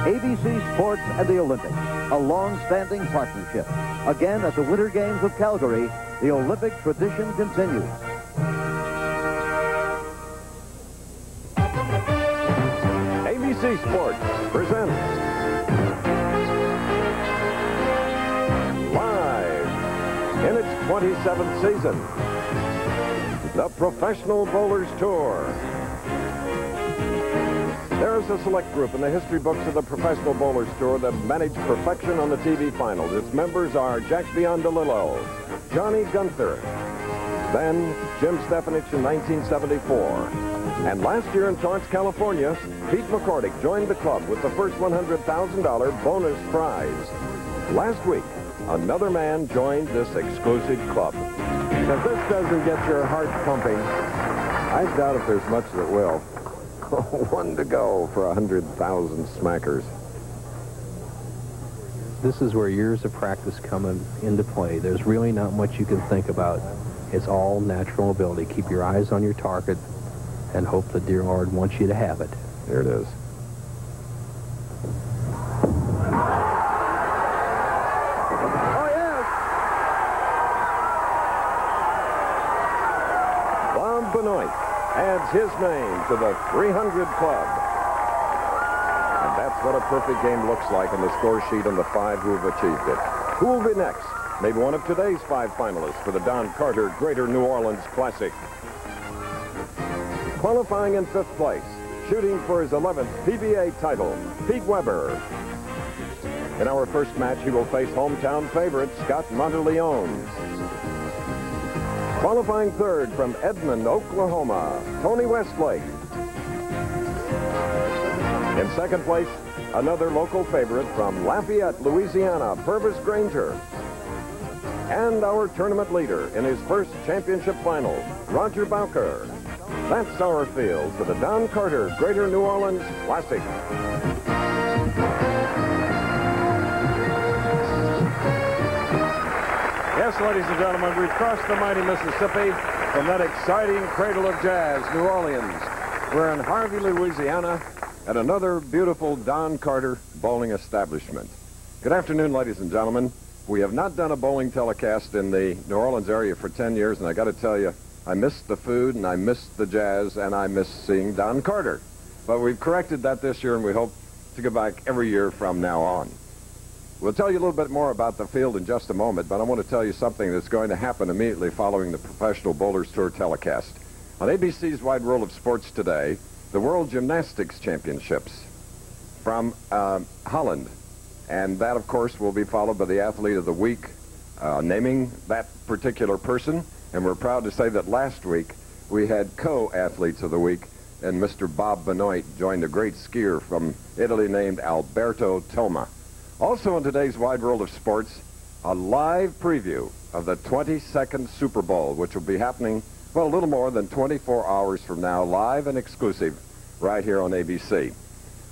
ABC Sports and the Olympics, a long-standing partnership. Again, at the Winter Games of Calgary, the Olympic tradition continues. ABC Sports presents live in its 27th season, the Professional Bowlers Tour. There's a select group in the history books of the Professional Bowlers Tour that managed perfection on the TV finals. Its members are Jack Biondelillo, Johnny Gunther, then Jim Stefanich in 1974. And last year in Torrance, California, Pete McCordick joined the club with the first $100,000 bonus prize. Last week, another man joined this exclusive club. If this doesn't get your heart pumping, I doubt if there's much that will. One to go for 100,000 smackers. This is where years of practice come into play. There's really not much you can think about. It's all natural ability. Keep your eyes on your target and hope the dear Lord wants you to have it. Here it is. Oh, yes! Bob Benoit adds his name to the 300 club. And that's what a perfect game looks like on the score sheet on the 5 who have achieved it. Who will be next? Maybe one of today's 5 finalists for the Don Carter Greater New Orleans Classic. Qualifying in 5th place, shooting for his 11th PBA title, Pete Weber. In our first match, he will face hometown favorite Scott Monteleone. Qualifying 3rd from Edmond, Oklahoma, Tony Westlake. In 2nd place, another local favorite from Lafayette, Louisiana, Purvis Granger. And our tournament leader in his first championship final, Roger Bowker. That's our field for the Don Carter Greater New Orleans Classic. Yes, ladies and gentlemen, we've crossed the mighty Mississippi from that exciting cradle of jazz, New Orleans. We're in Harvey, Louisiana, at another beautiful Don Carter bowling establishment. Good afternoon, ladies and gentlemen. We have not done a bowling telecast in the New Orleans area for 10 years, and I got to tell you, I missed the food, and I missed the jazz, and I missed seeing Don Carter. But we've corrected that this year, and we hope to go back every year from now on. We'll tell you a little bit more about the field in just a moment, but I want to tell you something that's going to happen immediately following the Professional Bowlers Tour telecast. On ABC's Wide World of Sports today, the World Gymnastics Championships from Holland. And that, of course, will be followed by the Athlete of the Week, naming that particular person. And we're proud to say that last week we had co-athletes of the week, and Mr. Bob Benoit joined a great skier from Italy named Alberto Toma. Also in today's Wide World of Sports, a live preview of the 22nd Super Bowl, which will be happening, well, a little more than 24 hours from now, live and exclusive, right here on ABC.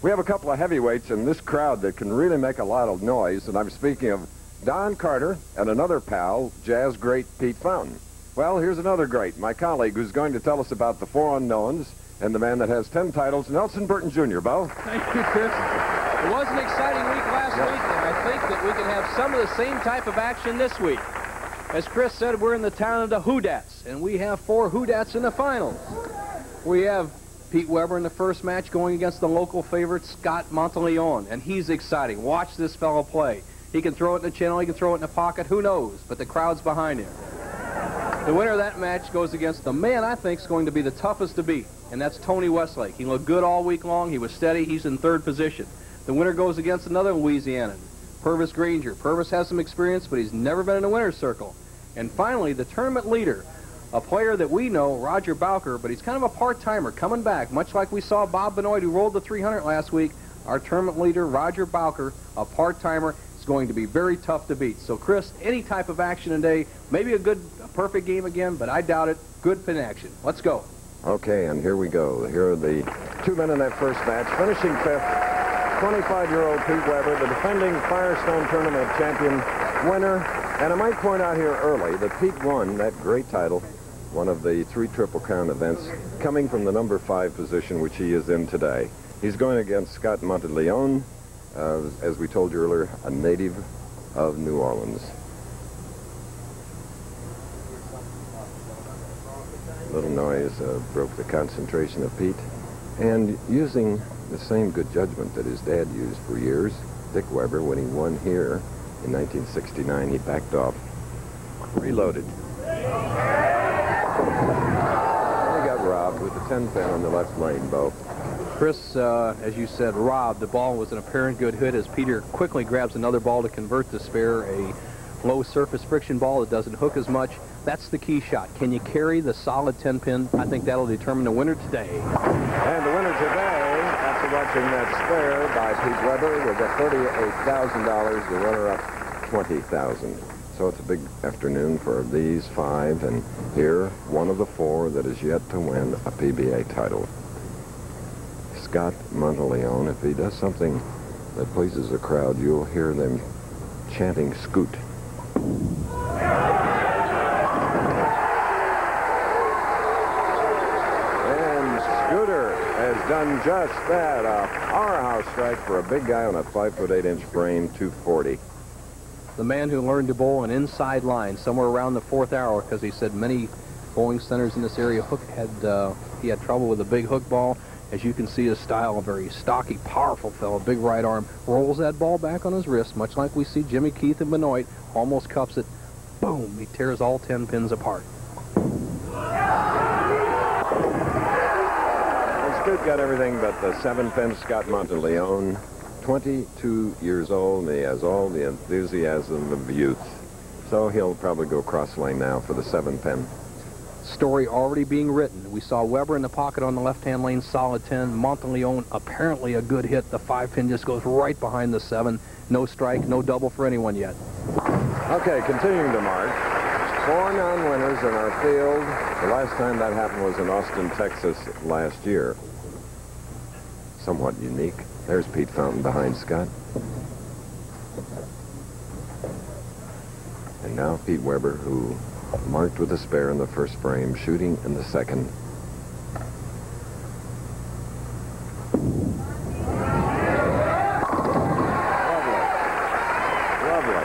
We have a couple of heavyweights in this crowd that can really make a lot of noise, and I'm speaking of Don Carter and another pal, jazz great Pete Fountain. Well, here's another great, my colleague, who's going to tell us about the 4 unknowns and the man that has 10 titles, Nelson Burton Jr. Bo? Thank you, Chris. It was an exciting week last week, and I think that we can have some of the same type of action this week. As Chris said, we're in the town of the Whodats, and we have 4 Whodats in the finals. We have Pete Weber in the first match going against the local favorite, Scott Monteleone, and he's exciting. Watch this fellow play. He can throw it in the channel, he can throw it in the pocket, who knows, but the crowd's behind him. The winner of that match goes against the man I think is going to be the toughest to beat, and that's Tony Westlake. He looked good all week long. He was steady. He's in 3rd position. The winner goes against another Louisianan, Purvis Granger. Purvis has some experience, but he's never been in a winner's circle. And finally, the tournament leader, a player that we know, Roger Bowker, but he's kind of a part-timer coming back, much like we saw Bob Benoit, who rolled the 300 last week. Our tournament leader, Roger Bowker, a part-timer, is going to be very tough to beat. So, Chris, any type of action today, maybe a perfect game again, but I doubt it. Good pin action. Let's go. Okay, and here we go. Here are the 2 men in that first match. Finishing 5th, 25-year-old Pete Weber, the defending Firestone Tournament champion winner. And I might point out here early that Pete won that great title, one of the 3 Triple Crown events, coming from the number 5 position, which he is in today. He's going against Scott Monteleone, as we told you earlier, a native of New Orleans. Little noise broke the concentration of Pete. And using the same good judgment that his dad used for years, Dick Weber, when he won here in 1969, he backed off, reloaded. He got robbed with the 10-pin on the left lane, Bo. Chris, as you said, robbed. The ball was an apparent good hit as Peter quickly grabs another ball to convert the spare, a low surface friction ball that doesn't hook as much. That's the key shot. Can you carry the solid 10-pin? I think that'll determine the winner today. And the winner today, after watching that spare by Pete Weber, will get $38,000. The runner-up, $20,000. So it's a big afternoon for these five, and here, one of the four that is yet to win a PBA title. Scott Monteleone, if he does something that pleases the crowd, you'll hear them chanting "Scoot." And Scooter has done just that. A powerhouse strike for a big guy on a 5'8" frame, 240. The man who learned to bowl an inside line somewhere around the 4th hour, because he said many bowling centers in this area he had trouble with a big hook ball. As you can see, his style, a very stocky, powerful fellow, big right arm, rolls that ball back on his wrist, much like we see Jimmy Keith and Benoit, almost cups it. Boom, he tears all 10 pins apart. And Scoot got everything but the 7-pin. Scott Monteleone, 22 years old, and he has all the enthusiasm of youth. So he'll probably go cross lane now for the 7-pin. Story already being written. We saw Weber in the pocket on the left-hand lane, solid 10. Monteleone, apparently a good hit. The 5-pin just goes right behind the 7. No strike, no double for anyone yet. Okay, continuing to march. 4 non-winners in our field. The last time that happened was in Austin, Texas last year. Somewhat unique. There's Pete Fountain behind Scott. And now Pete Weber, who marked with a spare in the first frame, shooting in the second. Lovely.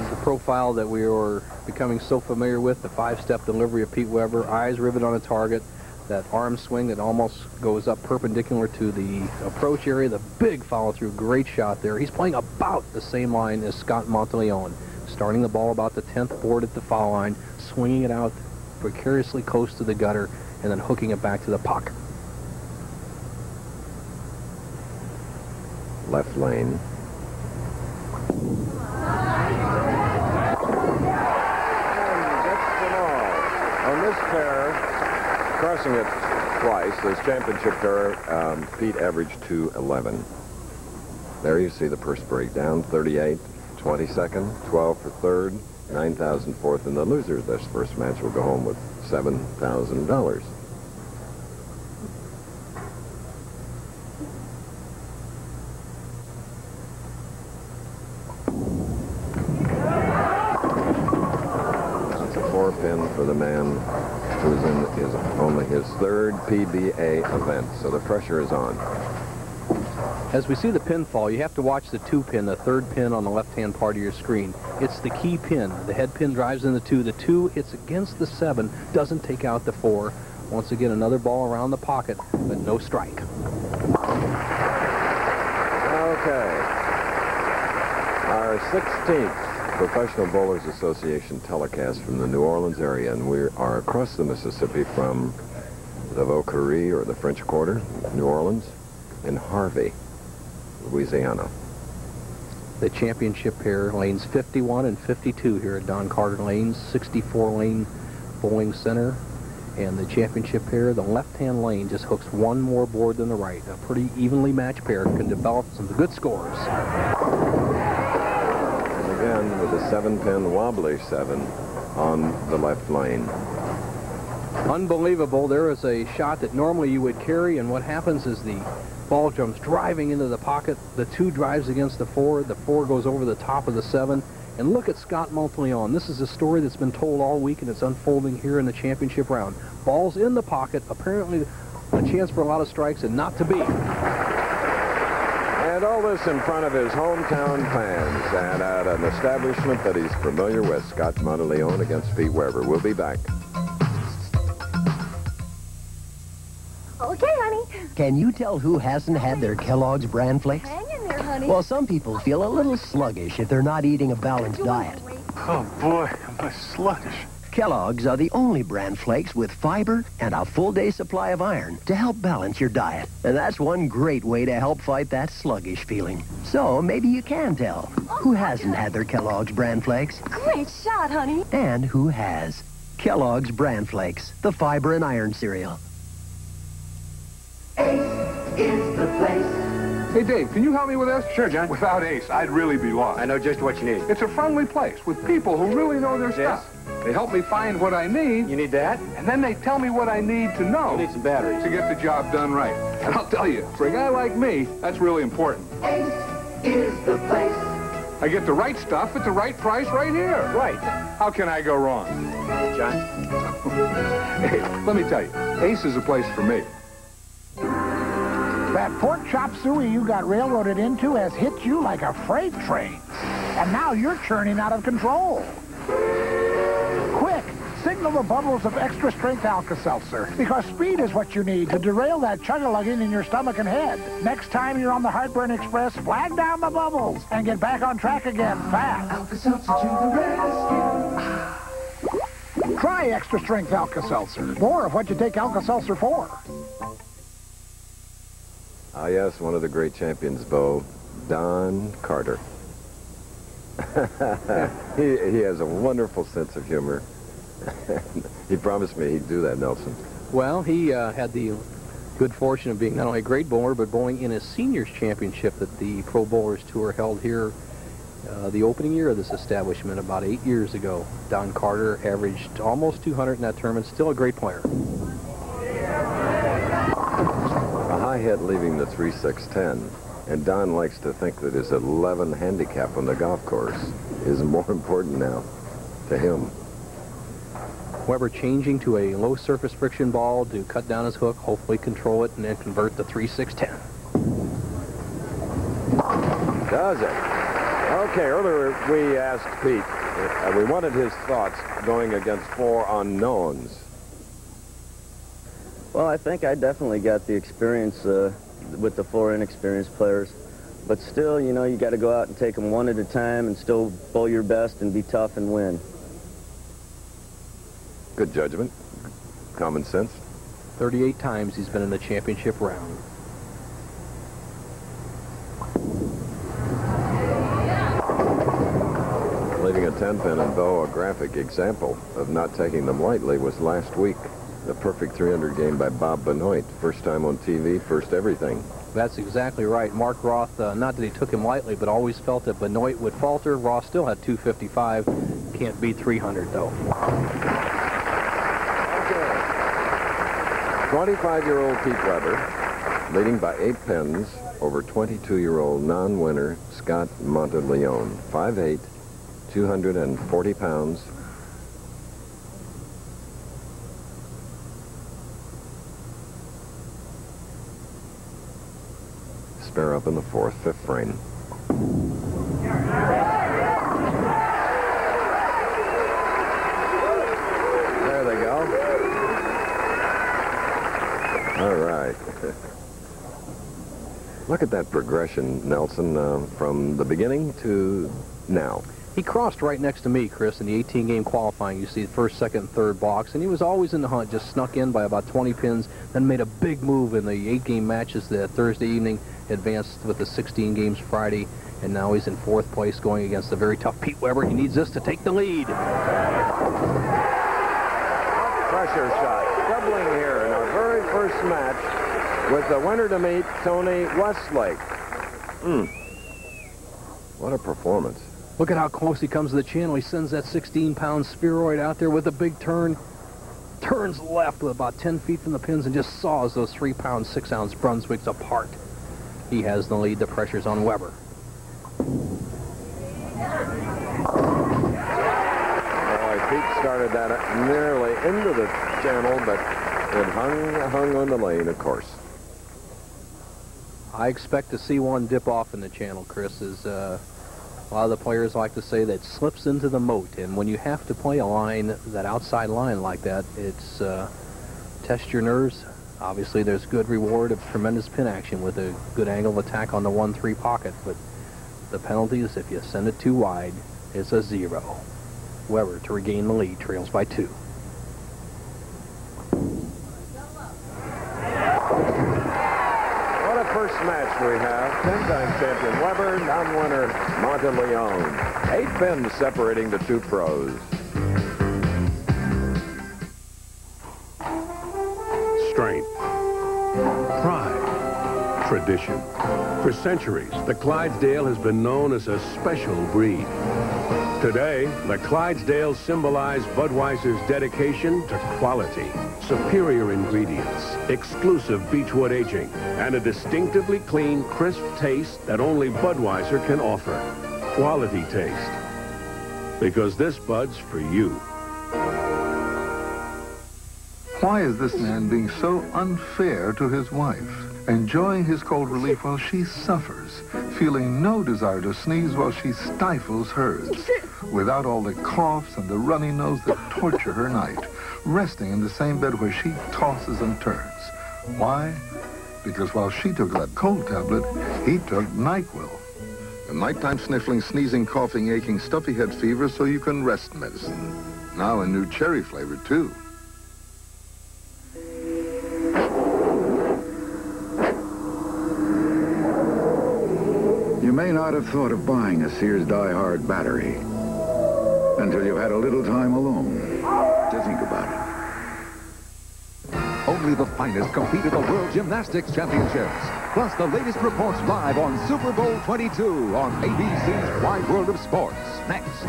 The profile that we are becoming so familiar with, the 5-step delivery of Pete Weber, eyes riveted on a target, that arm swing that almost goes up perpendicular to the approach area, the big follow-through, great shot there. He's playing about the same line as Scott Monteleone, starting the ball about the 10th board at the foul line, swinging it out precariously close to the gutter, and then hooking it back to the pocket. Left lane. And gets them all. On this pair, crossing it twice, this championship pair, Pete averaged 211. There you see the purse breakdown, 38, 22nd, 12 for third, 9,000 fourth, and the loser of this first match will go home with $7,000. That's a 4-pin for the man who's in only his 3rd PBA event, so the pressure is on. As we see the pin fall, you have to watch the 2-pin, the 3rd pin on the left-hand part of your screen. It's the key pin. The head pin drives in the 2. The 2 hits against the 7, doesn't take out the 4. Once again, another ball around the pocket, but no strike. Okay. Our 16th Professional Bowlers Association telecast from the New Orleans area, and we are across the Mississippi from the Valkyr, or the French Quarter, New Orleans, in Harvey, Louisiana. The championship pair, lanes 51 and 52 here at Don Carter Lanes, 64-lane bowling center. And the championship pair, the left-hand lane, just hooks one more board than the right. A pretty evenly matched pair can develop some good scores. And again, with a 7-pin wobbly 7 on the left lane. Unbelievable. There is a shot that normally you would carry, and what happens is the ball jumps driving into the pocket. The 2 drives against the 4. The 4 goes over the top of the 7. And look at Scott Monteleone. This is a story that's been told all week, and it's unfolding here in the championship round. Ball's in the pocket. Apparently, A chance for a lot of strikes and not to be. And all this in front of his hometown fans and at an establishment that he's familiar with. Scott Monteleone against Pete Weber. We'll be back. Okay, honey. Can you tell who hasn't had their Kellogg's bran flakes? Hang in there, honey. Well, some people feel a little sluggish if they're not eating a balanced diet. Oh, boy, am I sluggish. Kellogg's are the only bran flakes with fiber and a full day supply of iron to help balance your diet. And that's one great way to help fight that sluggish feeling. So maybe you can tell who hasn't had their Kellogg's bran flakes Great shot, honey. and who has. Kellogg's bran flakes, the fiber and iron cereal. Hey, Dave, can you help me with this? Sure, John. Without Ace, I'd really be lost. I know just what you need. It's a friendly place with people who really know their stuff. They help me find what I need. You need that? And then they tell me what I need to know. You need some batteries. To get the job done right. And I'll tell you, for a guy like me, that's really important. Ace is the place. I get the right stuff at the right price right here. Right. How can I go wrong? John? Hey, let me tell you, Ace is a place for me. That pork chop suey you got railroaded into has hit you like a freight train. And now you're churning out of control. Quick, signal the bubbles of extra-strength Alka-Seltzer, because speed is what you need to derail that chug-a-lugging in your stomach and head. Next time you're on the Heartburn Express, flag down the bubbles and get back on track again fast. Alka-Seltzer to the rescue. Try extra-strength Alka-Seltzer. More of what you take Alka-Seltzer for. Ah, yes, one of the great champions, Bo, Don Carter. he has a wonderful sense of humor. He promised me he'd do that, Nelson. Well, he had the good fortune of being not only a great bowler, but bowling in a seniors championship that the Pro Bowlers Tour held here the opening year of this establishment about 8 years ago. Don Carter averaged almost 200 in that tournament, still a great player. A high hit leaving the 3-6-10, and Don likes to think that his 11 handicap on the golf course is more important now to him. Weber changing to a low surface friction ball to cut down his hook, hopefully control it, and then convert the 3-6-10. Does it? Okay, earlier we asked Pete, we wanted his thoughts going against 4 unknowns. Well, I think I definitely got the experience with the 4 inexperienced players. But still, you know, you got to go out and take them one at a time and still bowl your best and be tough and win. Good judgment. Common sense. 38 times he's been in the championship round. Leaving a 10-pin and Bo, a graphic example of not taking them lightly, was last week. The perfect 300 game by Bob Benoit. First time on TV, first everything. That's exactly right. Mark Roth, not that he took him lightly, but always felt that Benoit would falter. Roth still had 255. Can't beat 300, though. Okay. 25-year-old Pete Weber, leading by 8 pins over 22-year-old non-winner Scott Monteleone. 5'8", 240 pounds. Spare up in the 4th, 5th frame. There they go. All right. Look at that progression, Nelson, from the beginning to now. He crossed right next to me, Chris, in the 18-game qualifying. You see the 1st, 2nd, and 3rd box, and he was always in the hunt, just snuck in by about 20 pins, then made a big move in the 8-game matches that Thursday evening, advanced with the 16 games Friday, and now he's in 4th place going against the very tough Pete Weber. He needs this to take the lead. Pressure shot, doubling here in our very first match with the winner to meet, Tony Westlake. What a performance. Look at how close he comes to the channel. He sends that 16-pound spheroid out there with a big turn. Turns left with about 10 feet from the pins and just saws those 3-pound, 6-ounce Brunswicks apart. He has the lead. The pressure's on Weber. Boy, Pete started that nearly into the channel, but it hung on the lane, of course. I expect to see one dip off in the channel, Chris. A lot of the players like to say that slips into the moat, and when you have to play a line, that outside line like that, it's test your nerves. Obviously, there's good reward of tremendous pin action with a good angle of attack on the 1-3 pocket, but the penalty is if you send it too wide, it's a 0. Weber to regain the lead, trails by 2. What a first match we have. 10-time champion Weber, non-winner Monteleone. 8 pins separating the two pros. Strength, pride, tradition. For centuries, the Clydesdale has been known as a special breed. Today, the Clydesdales symbolize Budweiser's dedication to quality, superior ingredients, exclusive beechwood aging, and a distinctively clean, crisp taste that only Budweiser can offer. Quality taste. Because this Bud's for you. Why is this man being so unfair to his wife? Enjoying his cold relief while she suffers, feeling no desire to sneeze while she stifles hers, without all the coughs and the runny nose that torture her night, resting in the same bed where she tosses and turns. Why? Because while she took that cold tablet, he took NyQuil. A nighttime sniffling, sneezing, coughing, aching, stuffy head fever so you can rest medicine. Now a new cherry flavor, too. You may not have thought of buying a Sears Die Hard battery until you had a little time alone to think about it. Only the finest compete at the World Gymnastics Championships. Plus the latest reports live on Super Bowl 22 on ABC's Wide World of Sports. Next.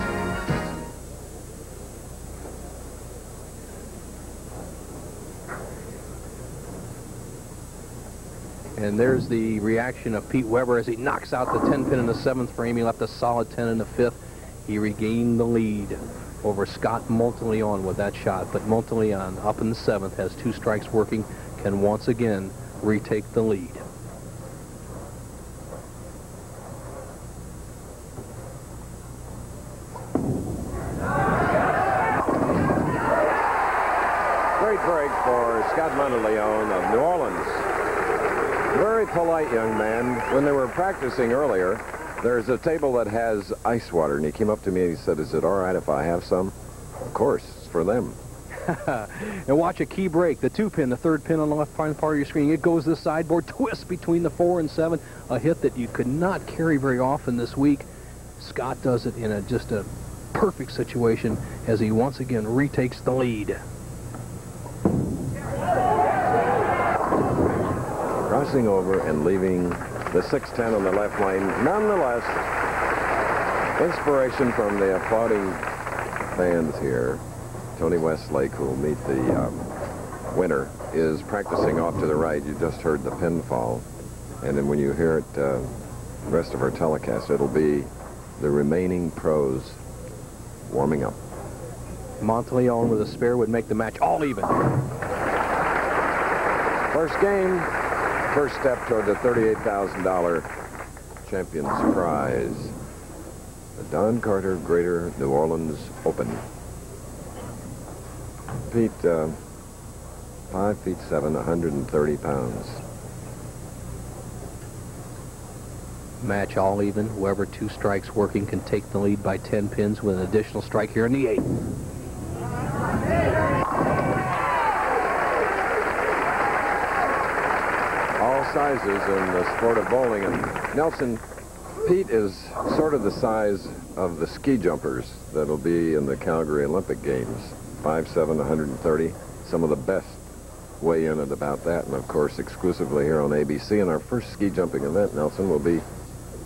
And there's the reaction of Pete Weber as he knocks out the 10-pin in the 7th frame. He left a solid 10 in the 5th. He regained the lead over Scott Monteleone with that shot. But Monteleone, up in the 7th, has 2 strikes working, can once again retake the lead. Great break for Scott Monteleone of New Orleans. Very polite young man. When they were practicing earlier, there's a table that has ice water, and he came up to me and he said, "Is it all right if I have some?" Of course, it's for them. And watch a key break. The 2-pin, the 3rd pin on the left part of your screen. It goes to the sideboard, twist between the 4 and 7. A hit that you could not carry very often this week. Scott does it in just a perfect situation as he once again retakes the lead. Crossing over and leaving the 610 on the left lane. Nonetheless, inspiration from the applauding fans here. Tony Westlake, who will meet the winner, is practicing off to the right. You just heard the pin fall. And then when you hear it, the rest of our telecast, it'll be the remaining pros warming up. Monteleone with a spare would make the match all even. First game. First step toward the $38,000 champion's prize. The Don Carter Greater New Orleans Open. Pete, 5'7", 130 pounds. Match all even. Whoever 2 strikes working can take the lead by 10 pins with an additional strike here in the 8th. Sizes in the sport of bowling, and Nelson, Pete is sort of the size of the ski jumpers that'll be in the Calgary Olympic Games. 5'7", 130. Some of the best weigh in at about that, and of course exclusively here on ABC. And our first ski jumping event, Nelson, will be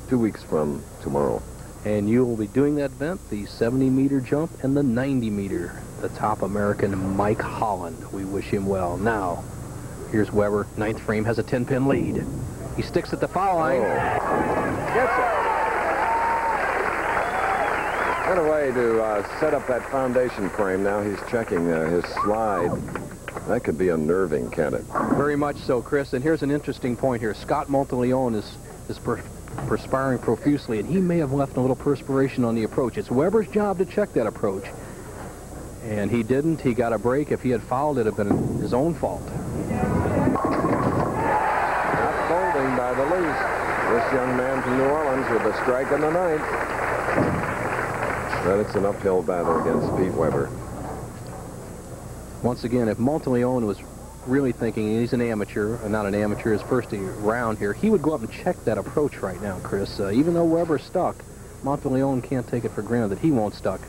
2 weeks from tomorrow. And you will be doing that event, the 70-meter jump and the 90-meter. The top American, Mike Holland. We wish him well. Now, here's Weber. 9th frame, has a 10-pin lead. He sticks at the foul line. Gets it. What a way to set up that foundation frame. Now he's checking his slide That could be unnerving, can't it? Very much so, Chris. And here's an interesting point here. Scott Monteleone is perspiring profusely, and he may have left a little perspiration on the approach. It's Weber's job to check that approach. And he didn't. He got a break. If he had fouled, it would have been his own fault. Not folding by the least. This young man from New Orleans with a strike in the ninth. But it's an uphill battle against Pete Weber. Once again, if Monteleone was really thinking he's an amateur, not an amateur, his first round here, he would go up and check that approach right now, Chris. Even though Weber's stuck, Monteleone can't take it for granted that he won't stick.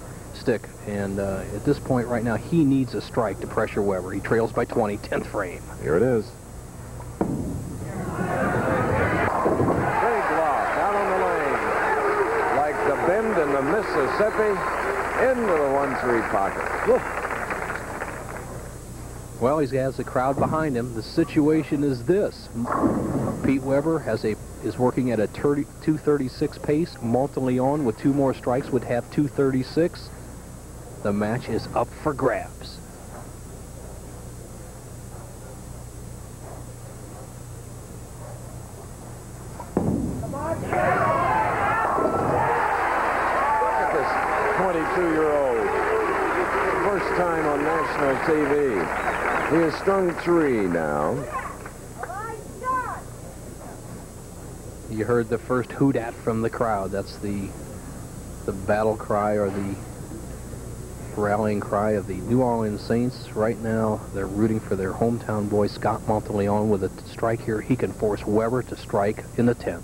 And at this point right now, he needs a strike to pressure Weber. He trails by 20, 10th frame. Here it is. Big loft out on the lane. Like the bend in the Mississippi into the 1-3 pocket. Woo. Well, he has the crowd behind him. The situation is this. Pete Weber is working at a 236 pace. Monteleone, with 2 more strikes, would have 236. The match is up for grabs. Look at this 22-year-old. First time on national TV. He has strung 3 now. You heard the first hoot-at from the crowd. That's the battle cry, or the rallying cry of the New Orleans Saints. Right now, they're rooting for their hometown boy, Scott Monteleone. With a strike here, he can force Weber to strike in the 10th.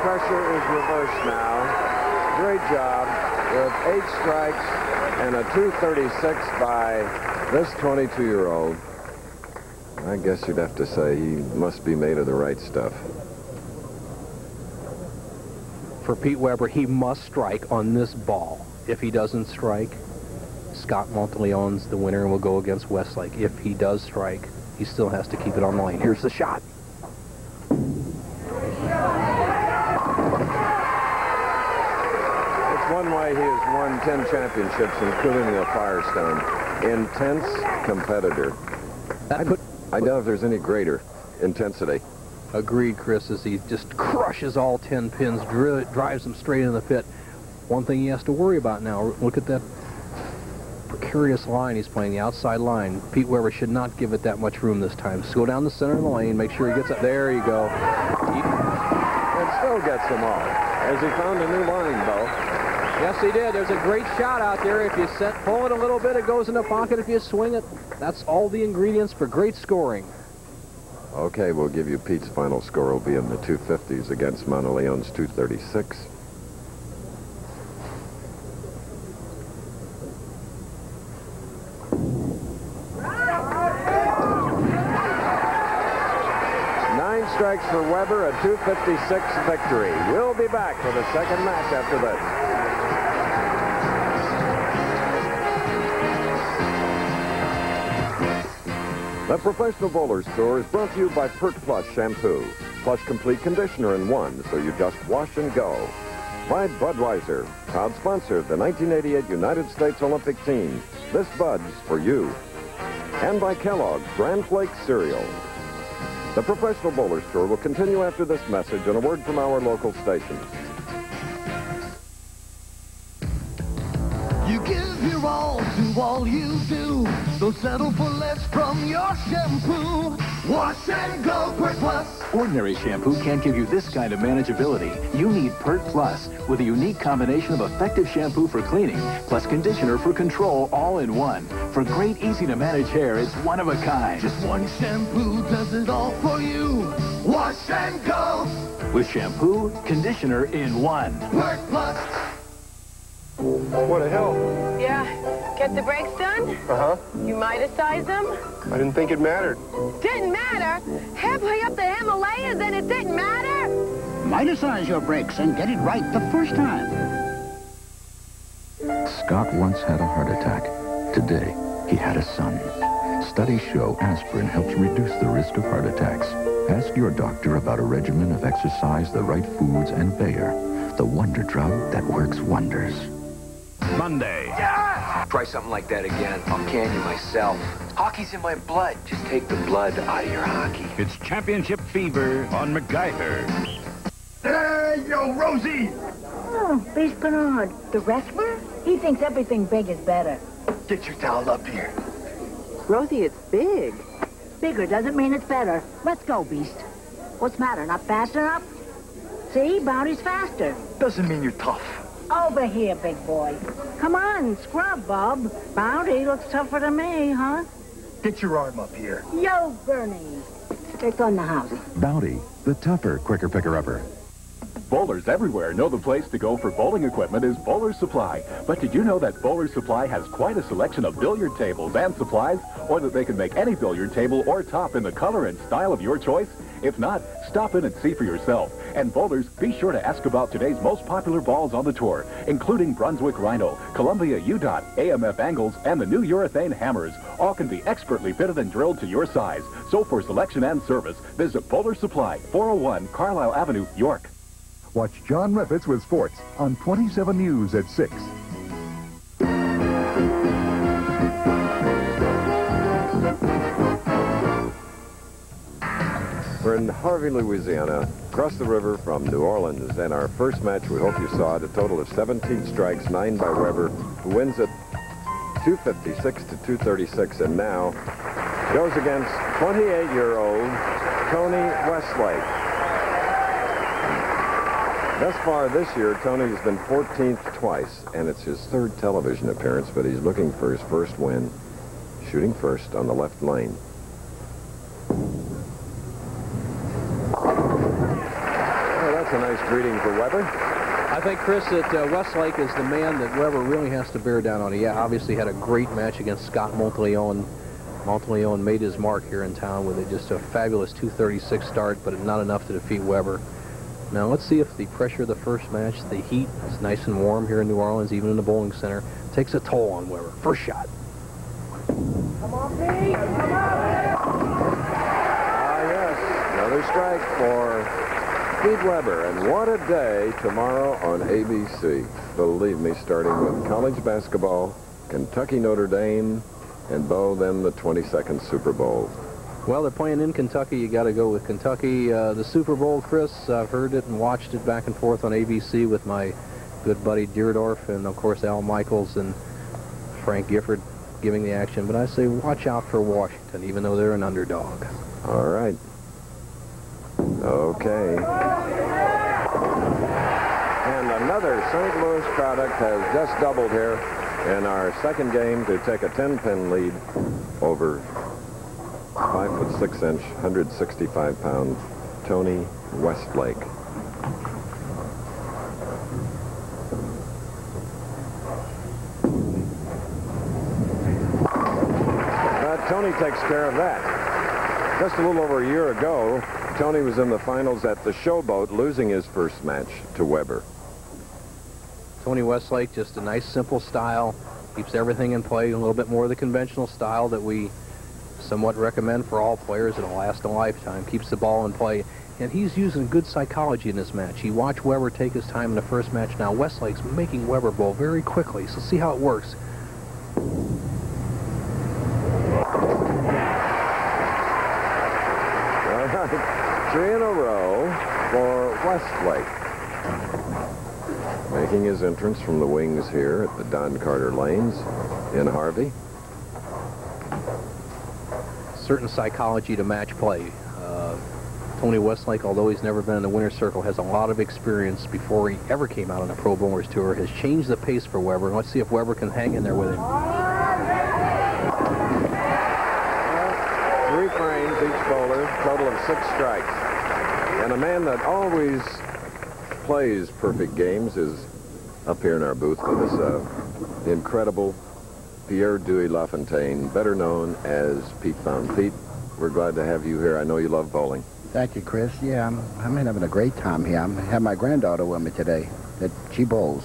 Pressure is reversed now. Great job with 8 strikes and a 236 by this 22-year-old. I guess you'd have to say he must be made of the right stuff. For Pete Weber, he must strike on this ball. If he doesn't strike, Scott Monteleone's the winner and will go against Westlake. If he does strike, he still has to keep it on the lane. Here's the shot. One way he has won 10 championships, including the Firestone. Intense competitor. I doubt if there's any greater intensity. Agreed, Chris, as he just crushes all 10 pins, drives them straight in the pit. One thing he has to worry about now, look at that precarious line he's playing, the outside line. Pete Weber should not give it that much room this time. So go down the center of the lane, make sure he gets it. There you go. And still gets them all, as he found a new line, though. Yes, he did. There's a great shot out there. If you pull it a little bit, it goes in the pocket. If you swing it, that's all the ingredients for great scoring. Okay, we'll give you Pete's final score will be in the 250s against Monteleone's 236. Strikes for Weber, a 256 victory. We'll be back for the second match after this. The Professional Bowler's Tour is brought to you by Pert Plus Shampoo. Plus Complete Conditioner in one, so you just wash and go. By Budweiser, proud sponsor of the 1988 United States Olympic team. This Bud's for you. And by Kellogg's Grand Flakes Cereal. The Professional Bowler's Tour will continue after this message and a word from our local stations. You give your all to all you do. Don't settle for less from your shampoo. Wash and go, Pert Plus. Ordinary shampoo can't give you this kind of manageability. You need Pert Plus, with a unique combination of effective shampoo for cleaning, plus conditioner for control, all in one. For great, easy-to-manage hair, it's one of a kind. Just one shampoo does it all for you. Wash and go. With shampoo, conditioner in one. Pert Plus. What a hell. Yeah. Get the brakes done? Uh-huh. You Midas-sized them? I didn't think it mattered. Didn't matter? Halfway up the Himalayas and it didn't matter? Midas-size your brakes and get it right the first time. Scott once had a heart attack. Today, he had a son. Studies show aspirin helps reduce the risk of heart attacks. Ask your doctor about a regimen of exercise, the right foods, and Bayer. the wonder drug that works wonders. Monday. Try something like that again. I'll can you myself. Hockey's in my blood. Just take the blood out of your hockey. It's championship fever on MacGyver. Hey, yo, Rosie! Oh, Beast Bernard, the wrestler? He thinks everything big is better. Get your towel up here. Rosie, it's big. Bigger doesn't mean it's better. Let's go, Beast. What's the matter, not fast enough? See, Bounty's faster. Doesn't mean you're tough. Over here, big boy. Come on, scrub, Bob. Bounty looks tougher than me, huh? Get your arm up here. Yo, Bernie. It's on the house. Bounty, the tougher, quicker picker-upper. Bowlers everywhere know the place to go for bowling equipment is Bowler's Supply. But did you know that Bowler's Supply has quite a selection of billiard tables and supplies, or that they can make any billiard table or top in the color and style of your choice? If not, stop in and see for yourself. And bowlers, be sure to ask about today's most popular balls on the tour, including Brunswick Rhino, Columbia U-Dot, AMF Angles, and the new urethane hammers. All can be expertly fitted and drilled to your size. So for selection and service, visit Bowler's Supply, 401 Carlisle Avenue, York. Watch John Riffitz with sports on 27 News at 6. We're in Harvey, Louisiana, across the river from New Orleans, and our first match, we hope you saw it, a total of 17 strikes, 9 by Weber, who wins it 256 to 236, and now goes against 28-year-old Tony Westlake. Thus far this year, Tony has been 14th twice, and it's his third television appearance, but he's looking for his first win, shooting first on the left lane. That's a nice greeting for Weber. I think, Chris, that Westlake is the man that Weber really has to bear down on. He obviously had a great match against Scott Monteleone. Monteleone made his mark here in town with just a fabulous 236 start, but not enough to defeat Weber. Now, let's see if the pressure of the first match, the heat, is nice and warm here in New Orleans, even in the bowling center, takes a toll on Weber. First shot. Come on, Pete! Come on! Yes, another strike for Pete Weber, and what a day tomorrow on ABC. Believe me, starting with college basketball, Kentucky Notre Dame, and then the 22nd Super Bowl. Well, they're playing in Kentucky. You got to go with Kentucky. The Super Bowl, Chris, I've heard it and watched it back and forth on ABC with my good buddy Deerdorf and, of course, Al Michaels and Frank Gifford giving the action. But I say watch out for Washington, even though they're an underdog. All right. Okay. And another St. Louis product has just doubled here in our second game to take a 10-pin lead over 5'6" 165-pound Tony Westlake. Tony takes care of that. Just a little over a year ago, Tony was in the finals at the Showboat, losing his first match to Weber. Tony Westlake, just a nice, simple style. Keeps everything in play, a little bit more of the conventional style that we somewhat recommend for all players. It'll last a lifetime. Keeps the ball in play. And he's using good psychology in this match. He watched Weber take his time in the first match. Now Westlake's making Weber bowl very quickly, so see how it works. All right, 3 in a row for Westlake. Making his entrance from the wings here at the Don Carter Lanes in Harvey. Certain psychology to match play. Tony Westlake, although he's never been in the winner's circle, has a lot of experience before he ever came out on the Pro Bowlers Tour, has changed the pace for Weber. Let's see if Weber can hang in there with him. 3 frames each bowler, total of 6 strikes. And a man that always plays perfect games is up here in our booth with us, the incredible Pierre De La Fontaine, better known as Pete Found. Pete, we're glad to have you here. I know you love bowling. Thank you, Chris. Yeah, I'm having a great time here. I have my granddaughter with me today. She bowls.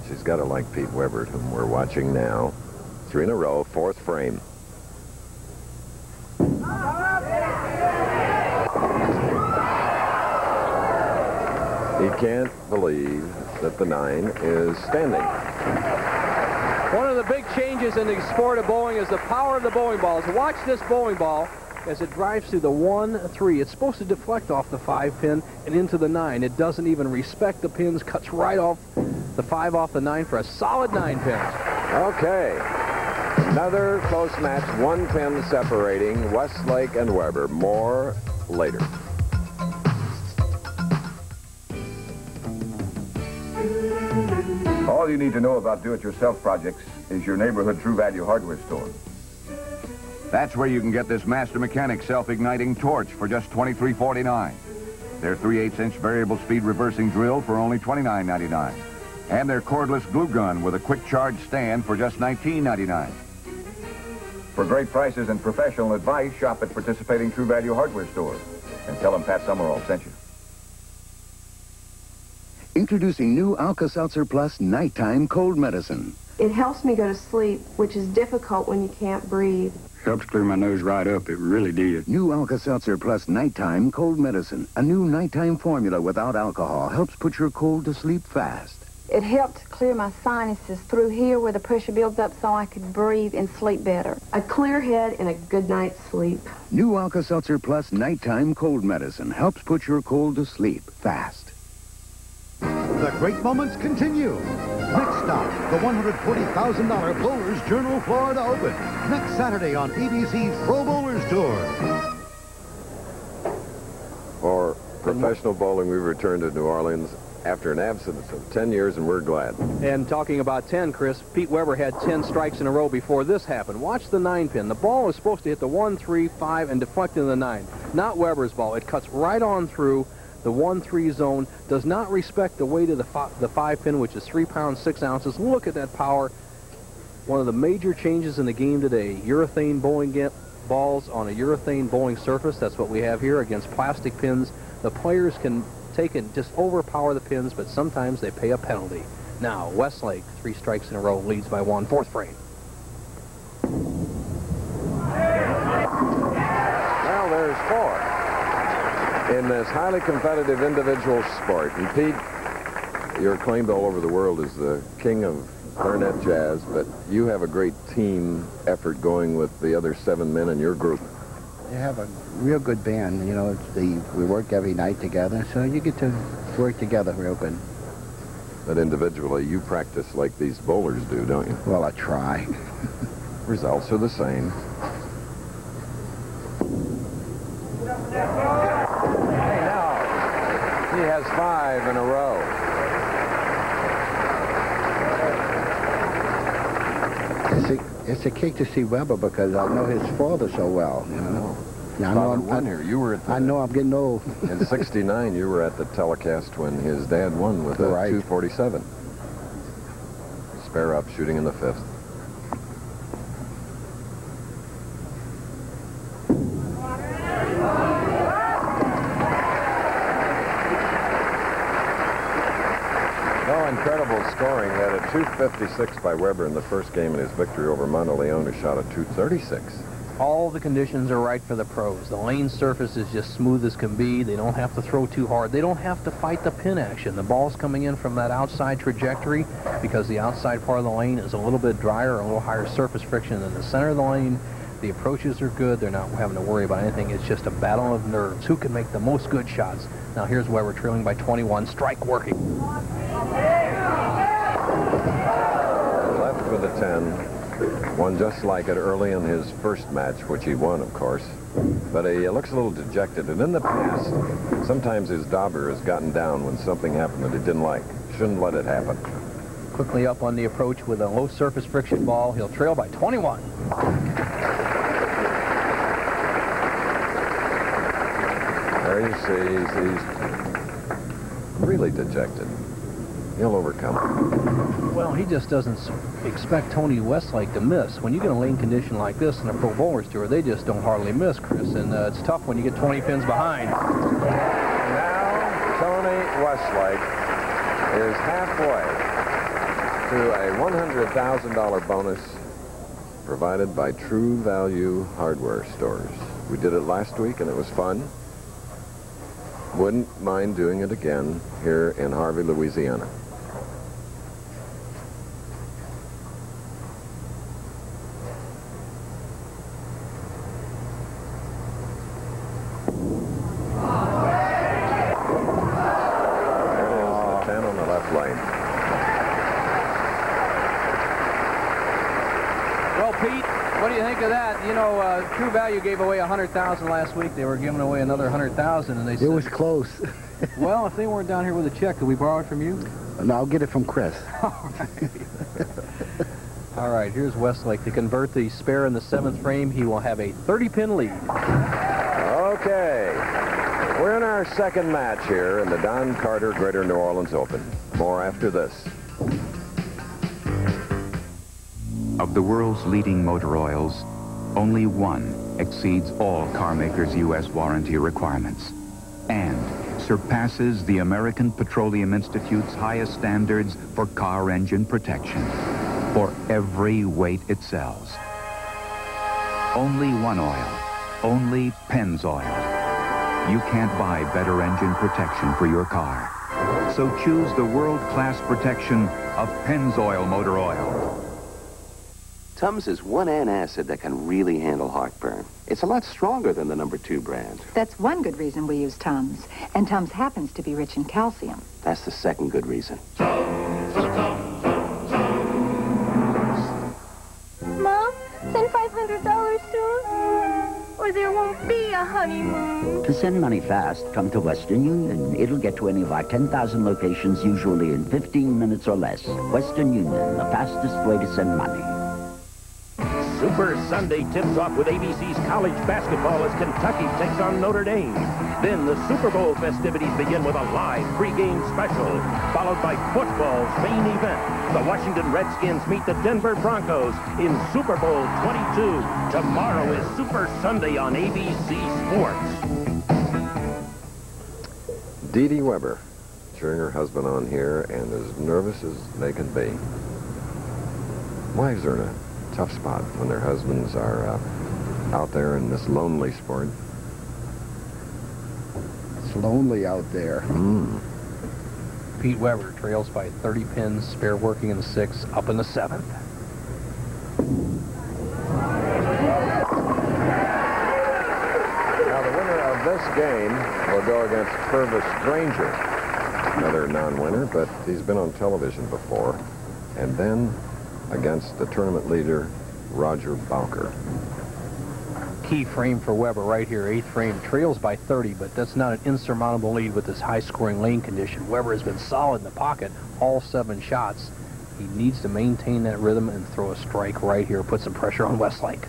She's got to like Pete Weber, whom we're watching now. 3 in a row, 4th frame. He can't believe that the 9 is standing. One of the big changes in the sport of bowling is the power of the bowling balls. Watch this bowling ball as it drives through the 1-3. It's supposed to deflect off the 5-pin and into the 9. It doesn't even respect the pins, cuts right off the 5 off the 9 for a solid 9 pins. Okay. Another close match, 1 pin separating Westlake and Weber. More later. All you need to know about do-it-yourself projects is your neighborhood True Value hardware store. That's where you can get this Master Mechanic self-igniting torch for just $23.49. Their 3/8-inch variable speed reversing drill for only $29.99. And their cordless glue gun with a quick charge stand for just $19.99. For great prices and professional advice, shop at participating True Value hardware stores. And tell them Pat Summerall sent you. Introducing new Alka-Seltzer Plus Nighttime Cold Medicine. It helps me go to sleep, which is difficult when you can't breathe. Helped clear my nose right up. It really did. New Alka-Seltzer Plus Nighttime Cold Medicine. A new nighttime formula without alcohol helps put your cold to sleep fast. It helped clear my sinuses through here where the pressure builds up so I could breathe and sleep better. A clear head and a good night's sleep. New Alka-Seltzer Plus Nighttime Cold Medicine helps put your cold to sleep fast. The great moments continue. Next stop, the $140,000 Bowlers Journal Florida Open. Next Saturday on ABC's Pro Bowlers Tour. For professional bowling, we returned to New Orleans after an absence of 10 years, and we're glad. And talking about 10, Chris, Pete Weber had 10 strikes in a row before this happened. Watch the 9-pin. The ball is supposed to hit the 1, 3, 5, and deflect into the 9. Not Weber's ball. It cuts right on through the 1-3 zone, does not respect the weight of the 5-pin, which is 3 pounds, 6 ounces. Look at that power. One of the major changes in the game today, urethane bowling balls on a urethane bowling surface. That's what we have here against plastic pins. The players can take and just overpower the pins, but sometimes they pay a penalty. Now, Westlake, 3 strikes in a row, leads by 1, 4th frame. Well, there's 4. In this highly competitive individual sport. And Pete, you're acclaimed all over the world as the king of clarinet jazz, but you have a great team effort going with the other 7 men in your group. You have a real good band. You know, we work every night together, so you get to work together real good. But individually, you practice like these bowlers do, don't you? Well, I try. Results are the same. He has 5 in a row. It's a kick to see Weber because I know his father so well, you know. Now, You were at I know I'm getting old. In '69, you were at the telecast when his dad won with a 247. Spare up, shooting in the 5th. Incredible scoring. He had a 256 by Weber in the first game in his victory over Monteleone, who shot a 236. All the conditions are right for the pros. The lane surface is just smooth as can be. They don't have to throw too hard. They don't have to fight the pin action. The ball's coming in from that outside trajectory because the outside part of the lane is a little bit drier, a little higher surface friction than the center of the lane. The approaches are good. They're not having to worry about anything. It's just a battle of nerves. Who can make the most good shots? Now here's Weber trailing by 21. Strike working. Left with a 10. Won just like it early in his first match, which he won, of course. But he looks a little dejected. And in the past, sometimes his dauber has gotten down when something happened that he didn't like. Shouldn't let it happen. Quickly up on the approach with a low surface friction ball. He'll trail by 21. There you see, he's really dejected. He'll overcome it. Well, he just doesn't expect Tony Westlake to miss. When you get a lane condition like this in a Pro Bowlers Tour, they just don't hardly miss, Chris. And it's tough when you get 20 pins behind. Now, Tony Westlake is halfway to a $100,000 bonus provided by True Value hardware stores. We did it last week, and it was fun. wouldn't mind doing it again here in Harvey, Louisiana. You know, True Value gave away $100,000 last week. They were giving away another $100,000, and they said... It was close. Well, if they weren't down here with a check, could we borrow it from you? No, I'll get it from Chris. All right, here's Westlake. To convert the spare in the 7th frame, he will have a 30-pin lead. Okay. We're in our second match here in the Don Carter Greater New Orleans Open. More after this. Of the world's leading motor oils, only one exceeds all car makers' U.S. warranty requirements and surpasses the American Petroleum Institute's highest standards for car engine protection for every weight it sells. Only one oil, only Pennzoil. You can't buy better engine protection for your car. So choose the world-class protection of Pennzoil motor oil. Tums is one antacid that can really handle heartburn. It's a lot stronger than the number 2 brand. That's one good reason we use Tums. And Tums happens to be rich in calcium. That's the second good reason. Mom, send $500 to us, or there won't be a honeymoon. To send money fast, come to Western Union. It'll get to any of our 10,000 locations, usually in 15 minutes or less. Western Union, the fastest way to send money. Super Sunday tips off with ABC's college basketball as Kentucky takes on Notre Dame. Then the Super Bowl festivities begin with a live pregame special, followed by football's main event. The Washington Redskins meet the Denver Broncos in Super Bowl 22. Tomorrow is Super Sunday on ABC Sports. Dee Dee Weber, cheering her husband on here and as nervous as they can be. Wives are in a tough spot when their husbands are out there in this lonely sport. It's lonely out there. Pete Weber trails by 30 pins, spare working in the 6th, up in the 7th. Now the winner of this game will go against Purvis Granger, another non-winner, but he's been on television before, and then against the tournament leader, Roger Bowker. Key frame for Weber right here, 8th frame, trails by 30, but that's not an insurmountable lead with this high-scoring lane condition. Weber has been solid in the pocket all 7 shots. He needs to maintain that rhythm and throw a strike right here, put some pressure on Westlake.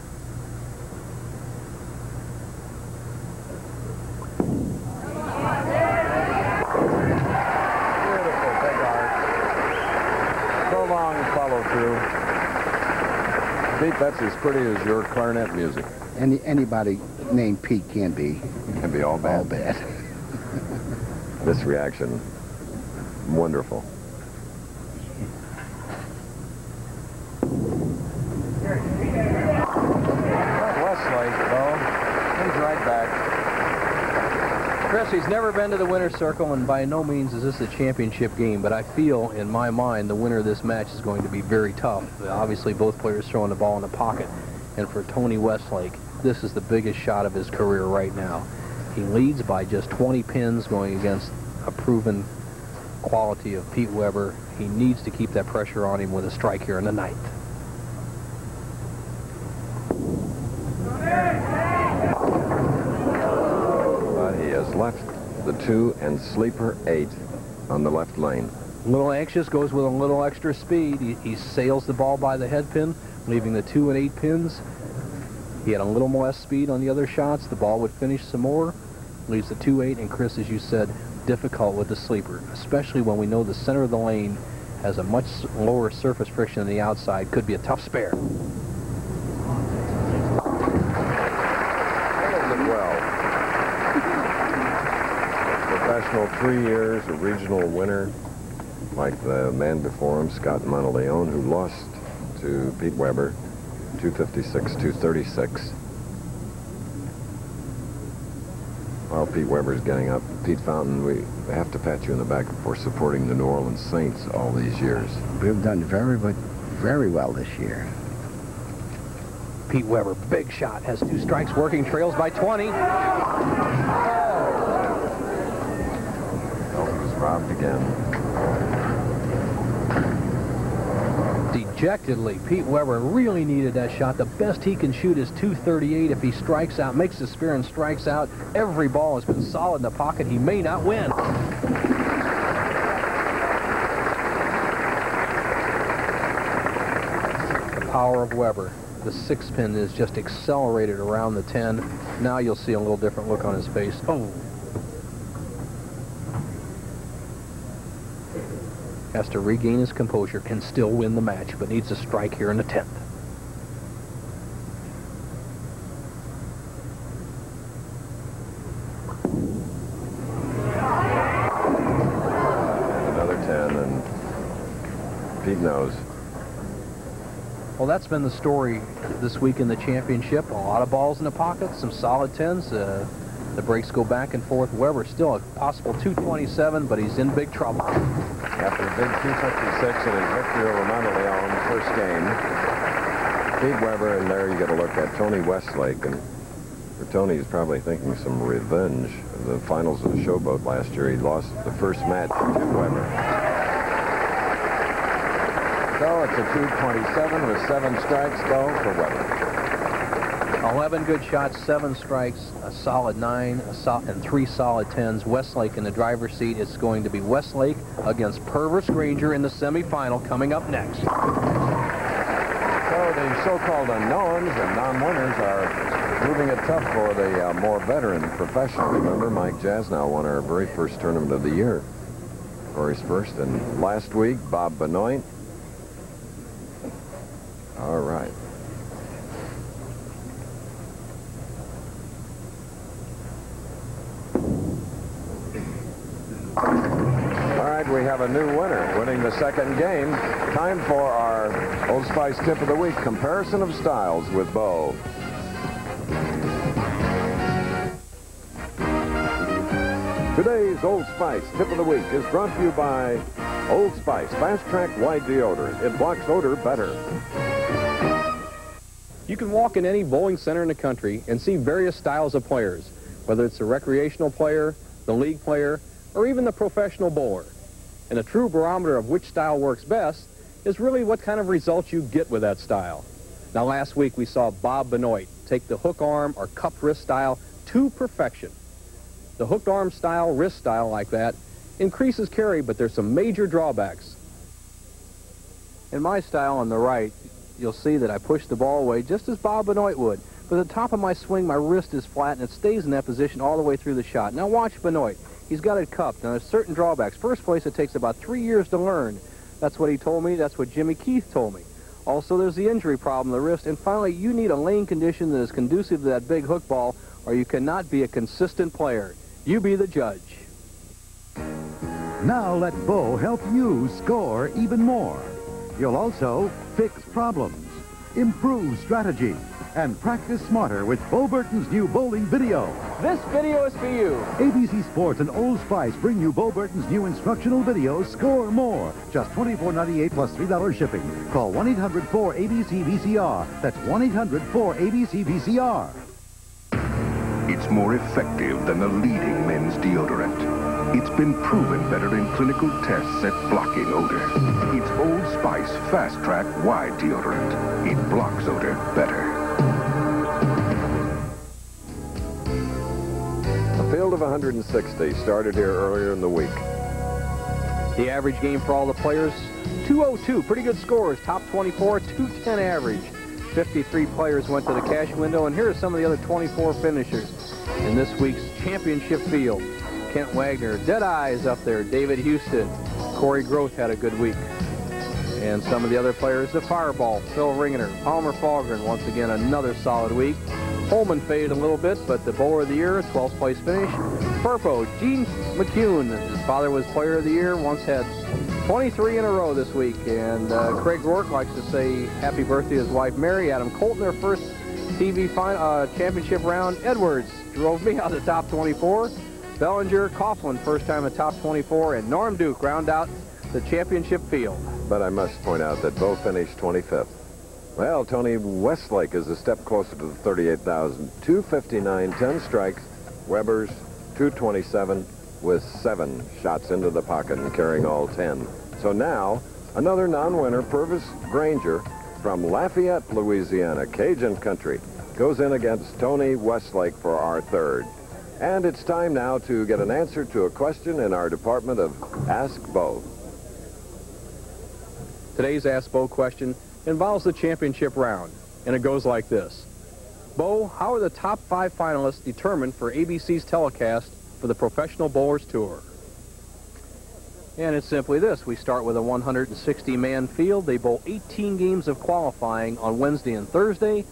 Pete, that's as pretty as your clarinet music. Anybody named Pete can be. Can be all bad. All bad. This reaction, wonderful. Westlake, though, he's right back. Chris, he's never been to the winner's circle, and by no means is this a championship game, but I feel, in my mind, the winner of this match is going to be very tough. Obviously, both players throwing the ball in the pocket, and for Tony Westlake, this is the biggest shot of his career right now. He leads by just 20 pins going against a proven quality of Pete Weber. He needs to keep that pressure on him with a strike here in the 9th. Left the 2 and sleeper 8 on the left lane. A little anxious, goes with a little extra speed. He sails the ball by the head pin, leaving the 2 and 8 pins. He had a little less speed on the other shots. The ball would finish some more. Leaves the 2-8, and Chris, as you said, difficult with the sleeper, especially when we know the center of the lane has a much lower surface friction than the outside. Could be a tough spare. Professional 3 years, a regional winner, like the man before him, Scott Monteleone, who lost to Pete Weber, 256, 236. While Pete Weber's getting up, Pete Fountain, we have to pat you in the back for supporting the New Orleans Saints all these years. We've done very well this year. Pete Weber, big shot, has 2 strikes, working, trails by 20. Oh, he was robbed again. Dejectedly, Pete Weber really needed that shot. The best he can shoot is .238. If he strikes out, makes the spear and strikes out, every ball has been solid in the pocket. He may not win. The power of Weber. The 6-pin is just accelerated around the 10. Now you'll see a little different look on his face. Oh. Has to regain his composure, can still win the match, but needs a strike here in the 10th. Another 10, and Pete knows. Well, that's been the story this week in the championship. A lot of balls in the pocket, some solid 10s. The breaks go back and forth. Weber still a possible .227, but he's in big trouble. After a big .256 in his victory over Monteleone first game, Pete Weber, and there you get a look at Tony Westlake. And for Tony, he's probably thinking some revenge. The finals of the Showboat last year, he lost the first match to Weber. So it's a .227 with 7 strikes go for Weber. 11 good shots, 7 strikes, a solid 9, and 3 solid 10s. Westlake in the driver's seat. It's going to be Westlake against Purvis Granger in the semifinal coming up next. So the so-called unknowns and non-winners are moving it tough for the more veteran professional. Remember, Mike Jasnow won our very first tournament of the year. Corey's first, and last week, Bob Benoit. All right. All right, we have a new winner winning the second game. Time for our Old Spice Tip of the Week, comparison of styles with Bo. Today's Old Spice Tip of the Week is brought to you by Old Spice Fast Track Wide Deodorant. It blocks odor better. You can walk in any bowling center in the country and see various styles of players, whether it's a recreational player, the league player, or even the professional bowler. And a true barometer of which style works best is really what kind of results you get with that style. Now, last week we saw Bob Benoit take the hook arm or cupped wrist style to perfection. The hooked arm style, wrist style like that, increases carry, but there's some major drawbacks. In my style on the right, you'll see that I push the ball away just as Bob Benoit would. But at the top of my swing, my wrist is flat, and it stays in that position all the way through the shot. Now watch Benoit. He's got it cupped. Now, there's certain drawbacks. First place, it takes about 3 years to learn. That's what he told me. That's what Jimmy Keith told me. Also, there's the injury problem, the wrist. And finally, you need a lane condition that is conducive to that big hook ball, or you cannot be a consistent player. You be the judge. Now let Bo help you score even more. You'll also fix problems, improve strategy, and practice smarter with Bo Burton's new bowling video. This video is for you. ABC Sports and Old Spice bring you Bo Burton's new instructional video, Score More. Just $24.98 plus $3 shipping. Call 1-800-4ABC-VCR. That's 1-800-4ABC-VCR. It's more effective than the leading men's deodorant. It's been proven better in clinical tests at blocking odor. It's Old Spice Fast Track Wide Deodorant. It blocks odor better. A field of 160 started here earlier in the week. The average game for all the players, 202. Pretty good scores. Top 24, 210 average. 53 players went to the cash window, and here are some of the other 24 finishers in this week's championship field. Kent Wagner, Deadeye is up there. David Houston, Corey Groth had a good week. And some of the other players, the Fireball, Phil Ringener, Palmer Fahlgren, once again, another solid week. Holman faded a little bit, but the bowler of the year, 12th place finish. Purpo, Gene McCune, his father was player of the year, once had 23 in a row this week. And Craig Rourke likes to say happy birthday to his wife, Mary. Adam Colton, their first TV championship round. Edwards, drove me out of the top 24. Bellinger, Coughlin, first time in top 24, and Norm Duke round out the championship field. But I must point out that Bo finished 25th. Well, Tony Westlake is a step closer to the 38,000. 259, 10 strikes. Weber's 227 with 7 shots into the pocket and carrying all 10. So now, another non-winner, Purvis Granger from Lafayette, Louisiana, Cajun country, goes in against Tony Westlake for our third. And it's time now to get an answer to a question in our department of Ask Bo. Today's Ask Bo question involves the championship round, and it goes like this. Bo, how are the top 5 finalists determined for ABC's telecast for the Professional Bowlers Tour? And it's simply this. We start with a 160-man field. They bowl 18 games of qualifying on Wednesday and Thursday.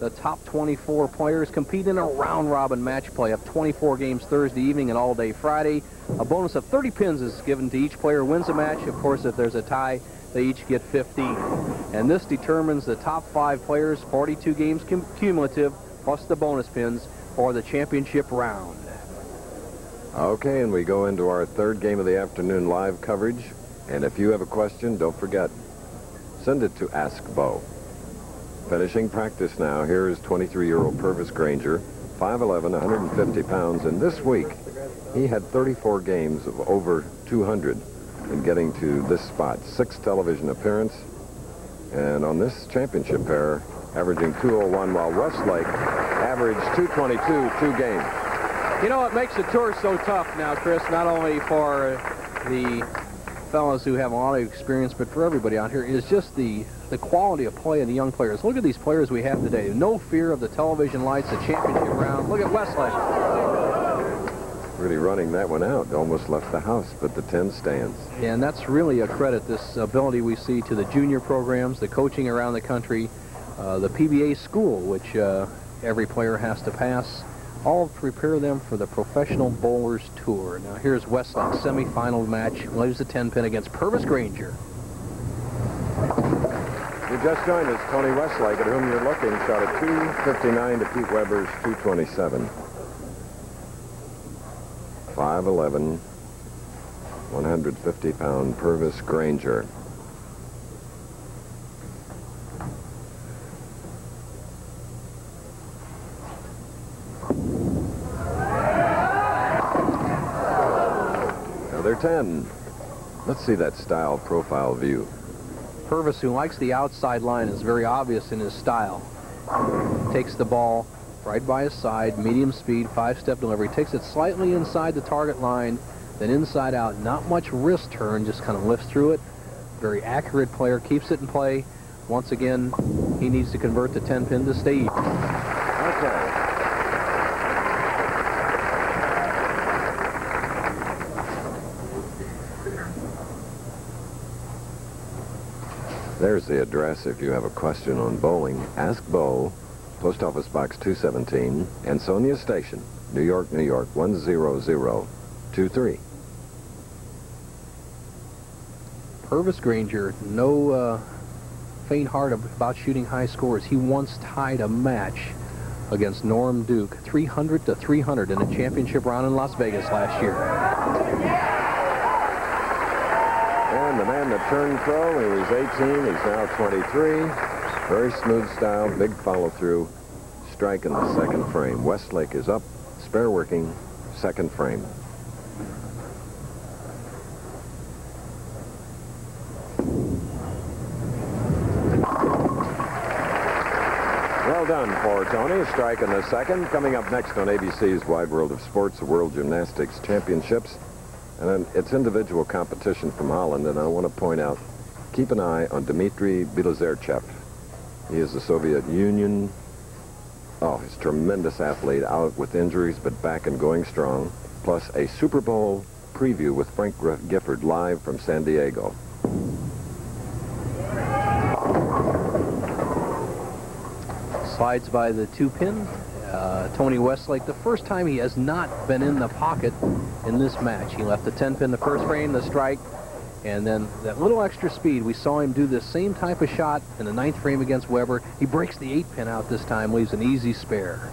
The top 24 players compete in a round-robin match play of 24 games Thursday evening and all day Friday. A bonus of 30 pins is given to each player who wins a match. Of course, if there's a tie, they each get 15. And this determines the top 5 players, 42 games cumulative, plus the bonus pins for the championship round. Okay, and we go into our third game of the afternoon live coverage. And if you have a question, don't forget, send it to Ask Bo. Finishing practice now, here is 23-year-old Purvis Granger, 5'11", 150 pounds, and this week he had 34 games of over 200 in getting to this spot. 6 television appearance, and on this championship pair, averaging 201, while Westlake averaged 222 2 games. You know what makes the tour so tough now, Chris, not only for the fellows who have a lot of experience, but for everybody out here, is just the quality of play of the young players. Look at these players we have today. No fear of the television lights, the championship round. Look at Westlake. Really running that one out. Almost left the house, but the 10 stands. And that's really a credit, this ability we see to the junior programs, the coaching around the country, the PBA school, which every player has to pass, all to prepare them for the Professional Bowlers Tour. Now here's Westlake's semifinal match. Leaves the 10-pin against Purvis Granger. You just joined us, Tony Westlake, at whom you're looking, shot a 259 to Pete Weber's 227. 5'11", 150-pound Purvis Granger. Another 10. Let's see that style profile view. Purvis, who likes the outside line, is very obvious in his style. Takes the ball right by his side, medium speed, 5-step delivery. Takes it slightly inside the target line, then inside out. Not much wrist turn, just kind of lifts through it. Very accurate player, keeps it in play. Once again, he needs to convert the 10-pin to stay even. Okay. There's the address if you have a question on bowling. Ask Bo, Post Office Box 217, Ansonia Station, New York, New York, 10023. Purvis Granger, no faint heart about shooting high scores. He once tied a match against Norm Duke, 300 to 300 in a championship round in Las Vegas last year. And the man that turned pro, he was 18, he's now 23. Very smooth style, big follow-through, strike in the second frame. Westlake is up, spare working, second frame. Well done for Tony. A strike in the second. Coming up next on ABC's Wide World of Sports, the World Gymnastics Championships. And then it's individual competition from Holland, and I want to point out, keep an eye on Dmitry Bilazerchev. He is the Soviet Union. Oh, he's a tremendous athlete, out with injuries, but back and going strong. Plus a Super Bowl preview with Frank Gifford live from San Diego. Slides by the 2-pin. Tony Westlake, the first time he has not been in the pocket in this match. He left the 10-pin the first frame, the strike, and then that little extra speed. We saw him do the same type of shot in the 9th frame against Weber. He breaks the 8-pin out this time, leaves an easy spare.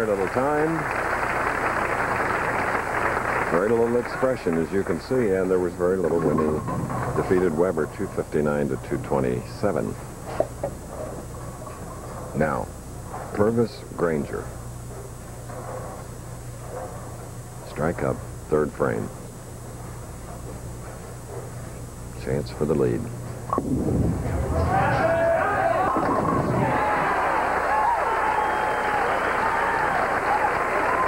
very little time. Very little expression, as you can see, and there was very little when he defeated Weber 259 to 227. Now, Purvis Granger. Strike up, third frame. Chance for the lead.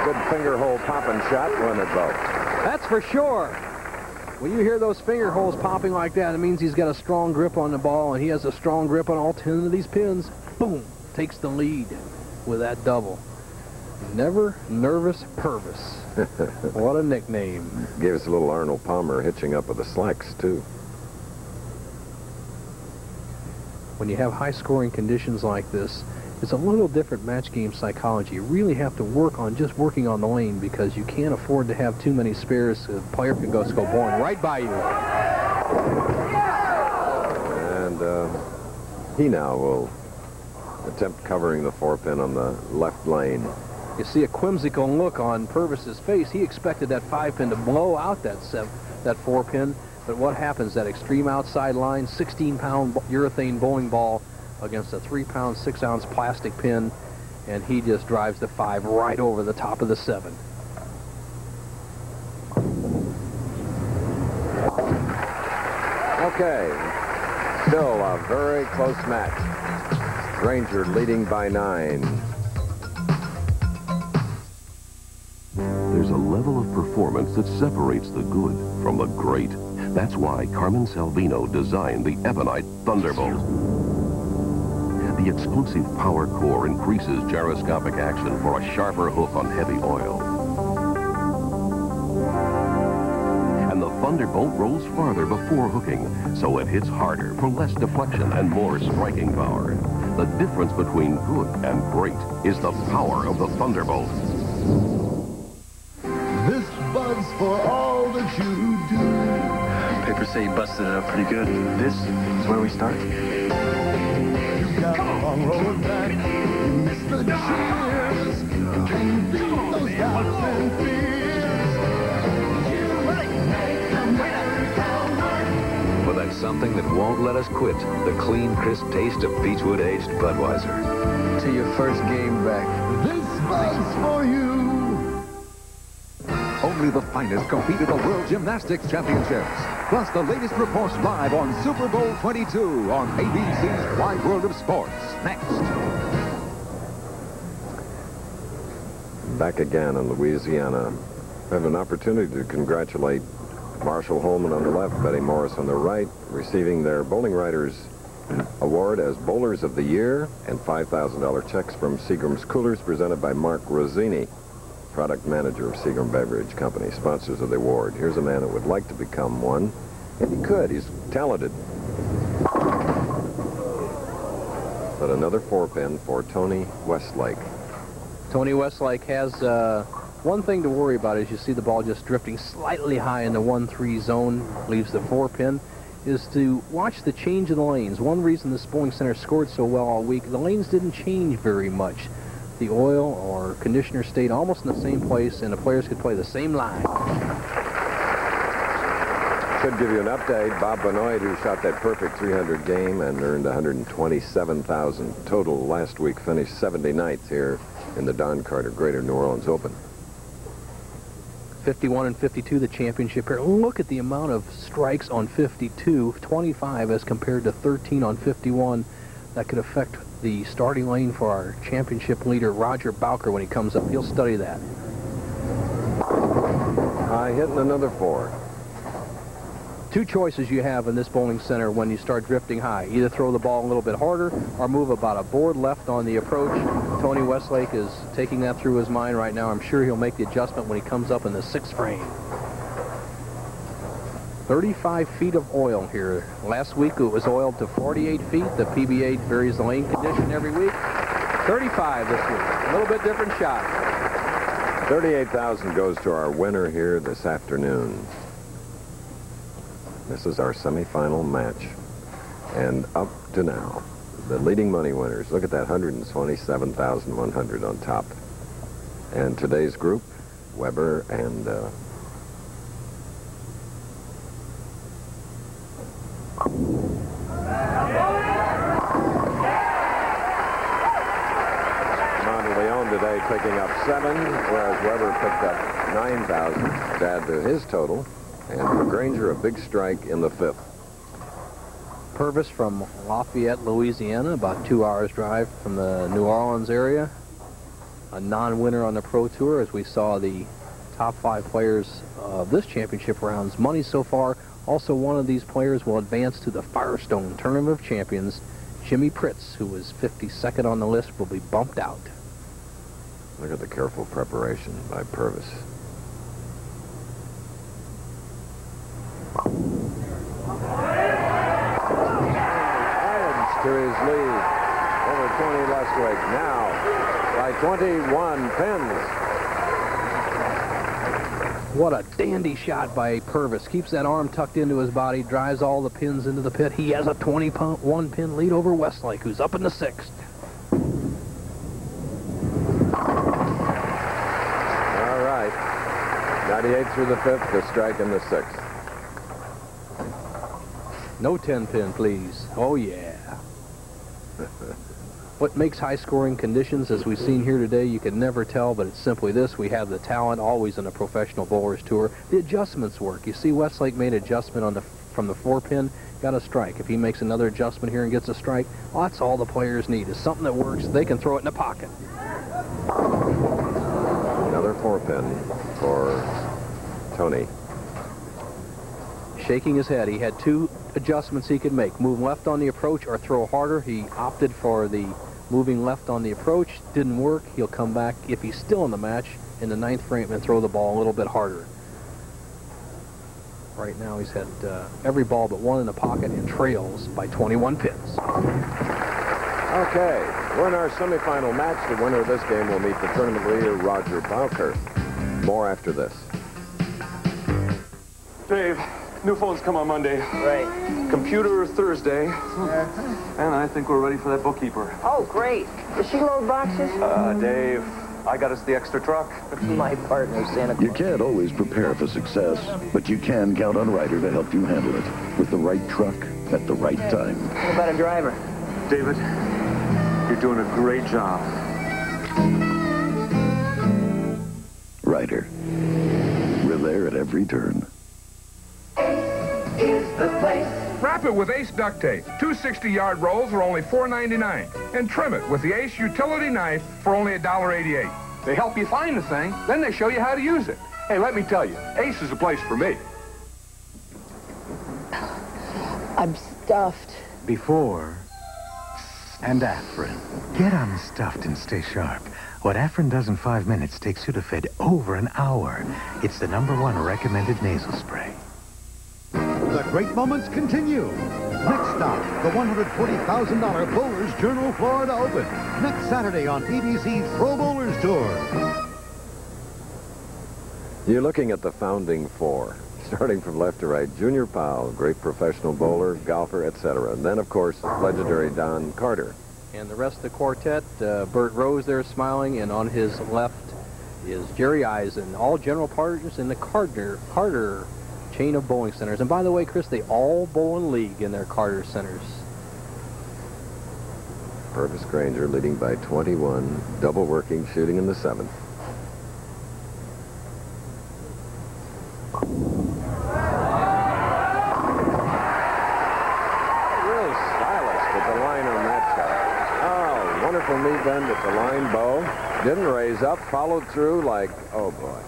Good finger hole popping shot, won it both. That's for sure. When you hear those finger holes popping like that, it means he's got a strong grip on the ball, and he has a strong grip on all 10 of these pins. Boom! Takes the lead with that double. Never Nervous Purvis. What a nickname. Gave us a little Arnold Palmer hitching up with the slacks, too. When you have high-scoring conditions like this, it's a little different match game psychology. You really have to work on just working on the lane because you can't afford to have too many spares. The player can go boring right by you. And he now will attempt covering the 4-pin on the left lane. You see a whimsical look on Purvis's face. He expected that 5-pin to blow out that 4-pin, but what happens? That extreme outside line, 16-pound urethane bowling ball against a 3-pound, 6-ounce plastic pin, and he just drives the 5 right over the top of the 7. Okay, still a very close match. Granger leading by 9. There's a level of performance that separates the good from the great. That's why Carmen Salvino designed the Ebonite Thunderbolt. The exclusive power core increases gyroscopic action for a sharper hoof on heavy oil. And the Thunderbolt rolls farther before hooking, so it hits harder for less deflection and more striking power. The difference between good and great is the power of the Thunderbolt. This bud's for all that you do. Papers say you busted it up pretty good. This is where we start. You got a long road back. You miss the cheers. Can you beat those doubts and fears? You make America work. Well, that's something that won't let us quit. The clean, crisp taste of Beechwood aged Budweiser. To your first game back. This bud's for you. Only the finest compete at the World Gymnastics Championships. Plus the latest reports live on Super Bowl 22 on ABC's Wide World of Sports. Next. Back again in Louisiana. I have an opportunity to congratulate Marshall Holman on the left, Betty Morris on the right, receiving their Bowling Writers Award as Bowlers of the Year and $5,000 checks from Seagram's Coolers presented by Mark Rossini, product manager of Seagram Beverage Company, sponsors of the award. Here's a man that would like to become one, and he could. He's talented. But another 4-pin for Tony Westlake. Tony Westlake has one thing to worry about is you see the ball just drifting slightly high in the 1-3 zone, leaves the 4-pin, is to watch the change in the lanes. One reason this bowling center scored so well all week, the lanes didn't change very much. The oil or conditioner stayed almost in the same place, and the players could play the same line. Should give you an update. Bob Benoit, who shot that perfect 300 game and earned $127,000 total last week, finished 79th here in the Don Carter Greater New Orleans Open. 51 and 52, the championship here. Look at the amount of strikes on 52, 25 as compared to 13 on 51. That could affect the starting lane for our championship leader, Roger Bowker, when he comes up. He'll study that. Hitting another 4. Two choices you have in this bowling center when you start drifting high. Either throw the ball a little bit harder or move about a board left on the approach. Tony Westlake is taking that through his mind right now. I'm sure he'll make the adjustment when he comes up in the 6th frame. 35 feet of oil here. Last week it was oiled to 48 feet. The PBA varies the lane condition every week. 35 this week. A little bit different shot. $38,000 goes to our winner here this afternoon. This is our semifinal match. And up to now, the leading money winners. Look at that, $127,100 on top. And today's group, Weber and Monteleone today picking up 7, whereas Weber picked up 9,000 to add to his total. And for Granger, a big strike in the 5th. Purvis from Lafayette, Louisiana, about 2 hours drive from the New Orleans area. A non-winner on the Pro Tour, as we saw the top 5 players of this championship round's money so far. Also, one of these players will advance to the Firestone Tournament of Champions. Jimmy Pritz, who was 52nd on the list, will be bumped out. Look at the careful preparation by Purvis. Adds to his lead over Tony Westlake now by 21 pins. What a dandy shot by Purvis. Keeps that arm tucked into his body, drives all the pins into the pit. He has a 21-pin lead over Westlake, who's up in the 6th. All right. 98 through the 5th, the strike in the 6th. No 10-pin, please. Oh, yeah. What makes high-scoring conditions, as we've seen here today, you can never tell, but it's simply this. We have the talent always in a professional bowler's tour. The adjustments work. You see Westlake made an adjustment from the 4-pin, got a strike. If he makes another adjustment here and gets a strike, well, that's all the players need. Is something that works, they can throw it in the pocket. Another 4-pin for Tony. Shaking his head. He had 2 adjustments he could make. Move left on the approach or throw harder. He opted for the moving left on the approach. Didn't work. He'll come back, if he's still in the match, in the 9th frame and throw the ball a little bit harder. Right now he's had every ball but 1 in the pocket and trails by 21 pins. Okay, we're in our semifinal match. The winner of this game will meet the tournament leader, Roger Bowker. More after this. Dave, new phones come on Monday. Right. Computer Thursday. And I think we're ready for that bookkeeper. Oh, great. Does she load boxes? Dave, I got us the extra truck. My partner, Santa Claus. You can't always prepare for success, but you can count on Ryder to help you handle it with the right truck at the right time. What about a driver? David, you're doing a great job. Ryder. We're there at every turn. Is the place. Wrap it with Ace duct tape. 2 60-yard rolls are only $4.99. And trim it with the Ace utility knife for only $1.88. They help you find the thing, then they show you how to use it. Hey, let me tell you, Ace is a place for me. I'm stuffed. Before and Afrin. Get unstuffed and stay sharp. What Afrin does in 5 minutes takes you to Fed over an hour. It's the #1 recommended nasal spray. The great moments continue. Next stop, the $140,000 Bowlers Journal Florida Open. Next Saturday on ABC's Pro Bowlers Tour. You're looking at the founding 4. Starting from left to right, Junior Powell, great professional bowler, golfer, etc. And then, of course, legendary Don Carter. And the rest of the quartet, Bert Rose there smiling, and on his left is Jerry Eisen, all general partners in the Carter chain of bowling centers. And by the way, Chris, they all bowl in league in their Carter centers. Purvis Granger leading by 21, double working, shooting in the 7th. Real stylist at the line on that shot. Oh, wonderful knee bend at the line bow. Didn't raise up, followed through like, oh boy.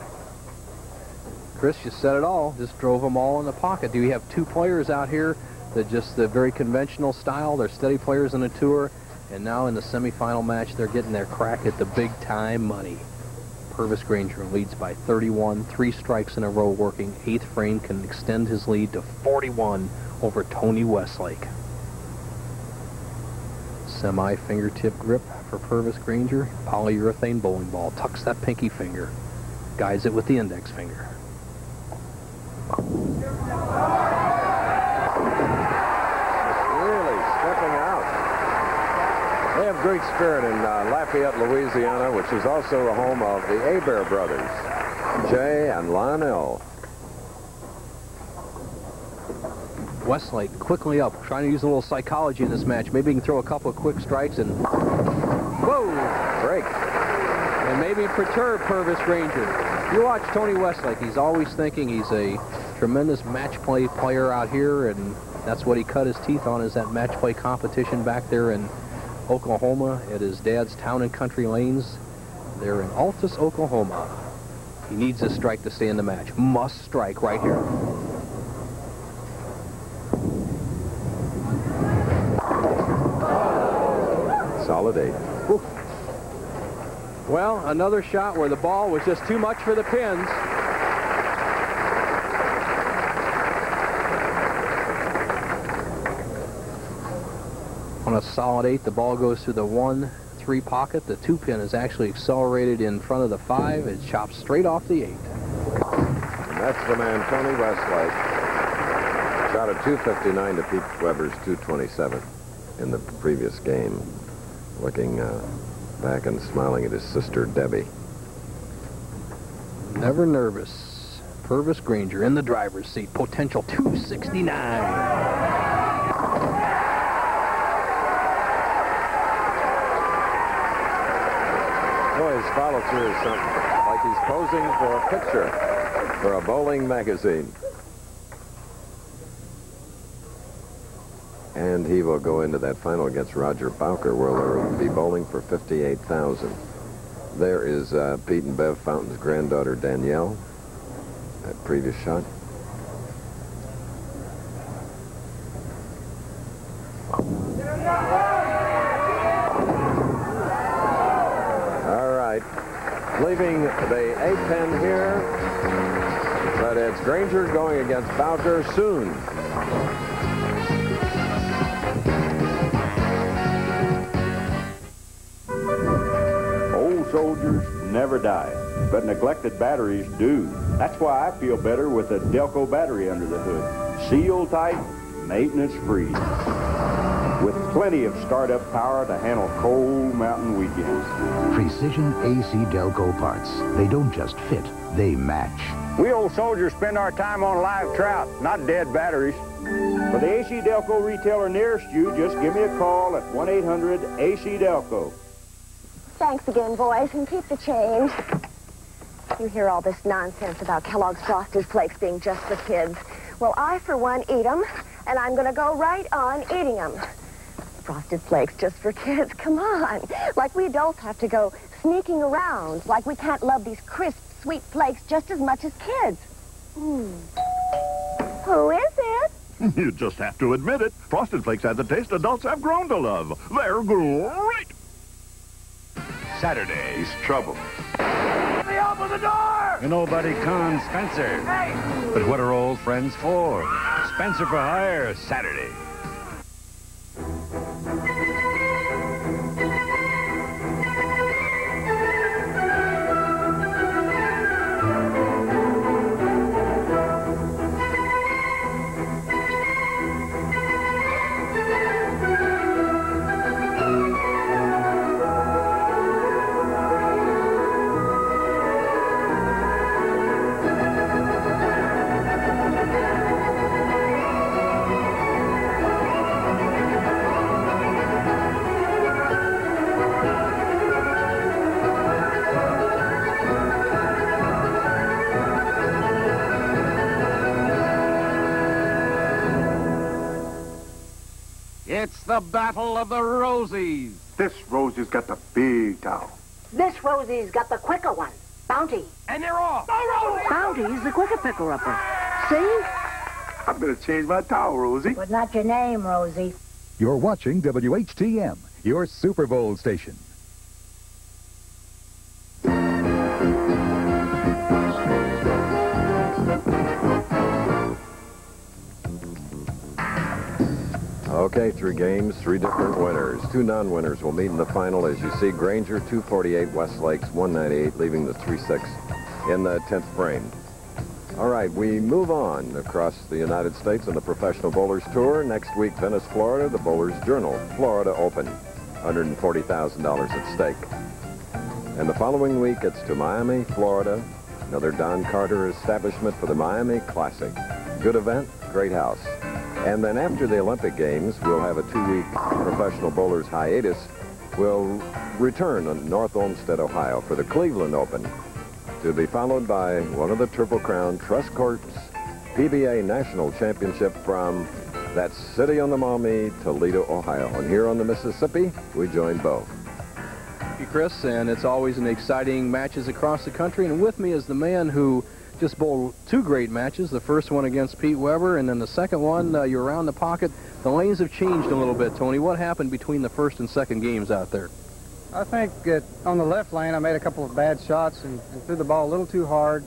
Chris just said it all. Just drove them all in the pocket. Do we have 2 players out here that just the very conventional style? They're steady players on the tour. And now in the semifinal match, they're getting their crack at the big-time money. Purvis Granger leads by 31, 3 strikes in a row working. 8th frame can extend his lead to 41 over Tony Westlake. Semi-fingertip grip for Purvis Granger. Polyurethane bowling ball. Tucks that pinky finger. Guides it with the index finger. Really stepping out. They have great spirit in Lafayette, Louisiana, which is also the home of the Hebert brothers, Jay and Lionel. Westlake quickly up, trying to use a little psychology in this match. Maybe he can throw a couple of quick strikes and... Whoa! Break. And maybe perturb Purvis Granger. You watch Tony Westlake, he's always thinking he's a tremendous match play player out here, and that's what he cut his teeth on, is that match play competition back there in Oklahoma at his dad's Town and Country Lanes. They're in Altus, Oklahoma. He needs a strike to stay in the match. Must strike right here. Solid 8. Oof. Well, another shot where the ball was just too much for the pins. On a solid 8, the ball goes through the 1-3 pocket. The 2-pin is actually accelerated in front of the 5. It chops straight off the 8. And that's the man, Tony Westlake. Shot a 259 to Pete Weber's 227 in the previous game. Looking back and smiling at his sister, Debbie. Never nervous. Purvis Granger in the driver's seat. Potential 269. Boy, his follow-through is something. Like he's posing for a picture for a bowling magazine. And he will go into that final against Roger Bowker, where they'll be bowling for $58,000. There is Pete and Bev Fountain's granddaughter, Danielle. That previous shot. All right. Leaving the 8-pin here. But it's Granger going against Valkyr soon. Soldiers never die, but neglected batteries do. That's why I feel better with a Delco battery under the hood. Sealed tight, maintenance free, with plenty of startup power to handle cold mountain weekends. Precision AC Delco parts. They don't just fit, they match. We old soldiers spend our time on live trout, not dead batteries. For the AC Delco retailer nearest you, just give me a call at 1-800-AC-DELCO. Thanks again, boys, and keep the change. You hear all this nonsense about Kellogg's Frosted Flakes being just for kids. Well, I, for one, eat them, and I'm going to go right on eating them. Frosted Flakes just for kids? Come on. Like we adults have to go sneaking around, like we can't love these crisp, sweet flakes just as much as kids. Who is it? You just have to admit it. Frosted Flakes have the taste adults have grown to love. They're great. Saturday's trouble. Let me open the door! Nobody cons Spencer. Hey! But what are old friends for? Spencer for Hire, Saturday. It's the Battle of the Rosies. This Rosie's got the big towel. This Rosie's got the quicker one. Bounty. And they're off. Bounty's the quicker picker-upper. See? I'm going to change my towel, Rosie. But not your name, Rosie. You're watching WHTM, your Super Bowl station. Okay, 3 games, 3 different winners. 2 non-winners will meet in the final. As you see, Granger 248, Westlake's 198, leaving the 3-6 in the 10th frame. All right, we move on across the United States on the Professional Bowlers Tour. Next week, Venice, Florida, the Bowlers Journal, Florida Open. $140,000 at stake. And the following week, it's to Miami, Florida, another Don Carter establishment for the Miami Classic. Good event, great house. And then after the Olympic Games, we'll have a 2-week professional bowlers hiatus. We'll return in North Olmsted, Ohio for the Cleveland Open, to be followed by one of the Triple Crown Trust Corps PBA National Championship from that city on the Maumee, Toledo, Ohio. And here on the Mississippi, we join Bo. Thank you, Chris, and it's always an exciting matches across the country. And with me is the man who just bowled 2 great matches. The first one against Pete Weber, and then the second one, you're around the pocket. The lanes have changed a little bit, Tony. What happened between the first and second games out there? I think on the left lane, I made a couple of bad shots and threw the ball a little too hard.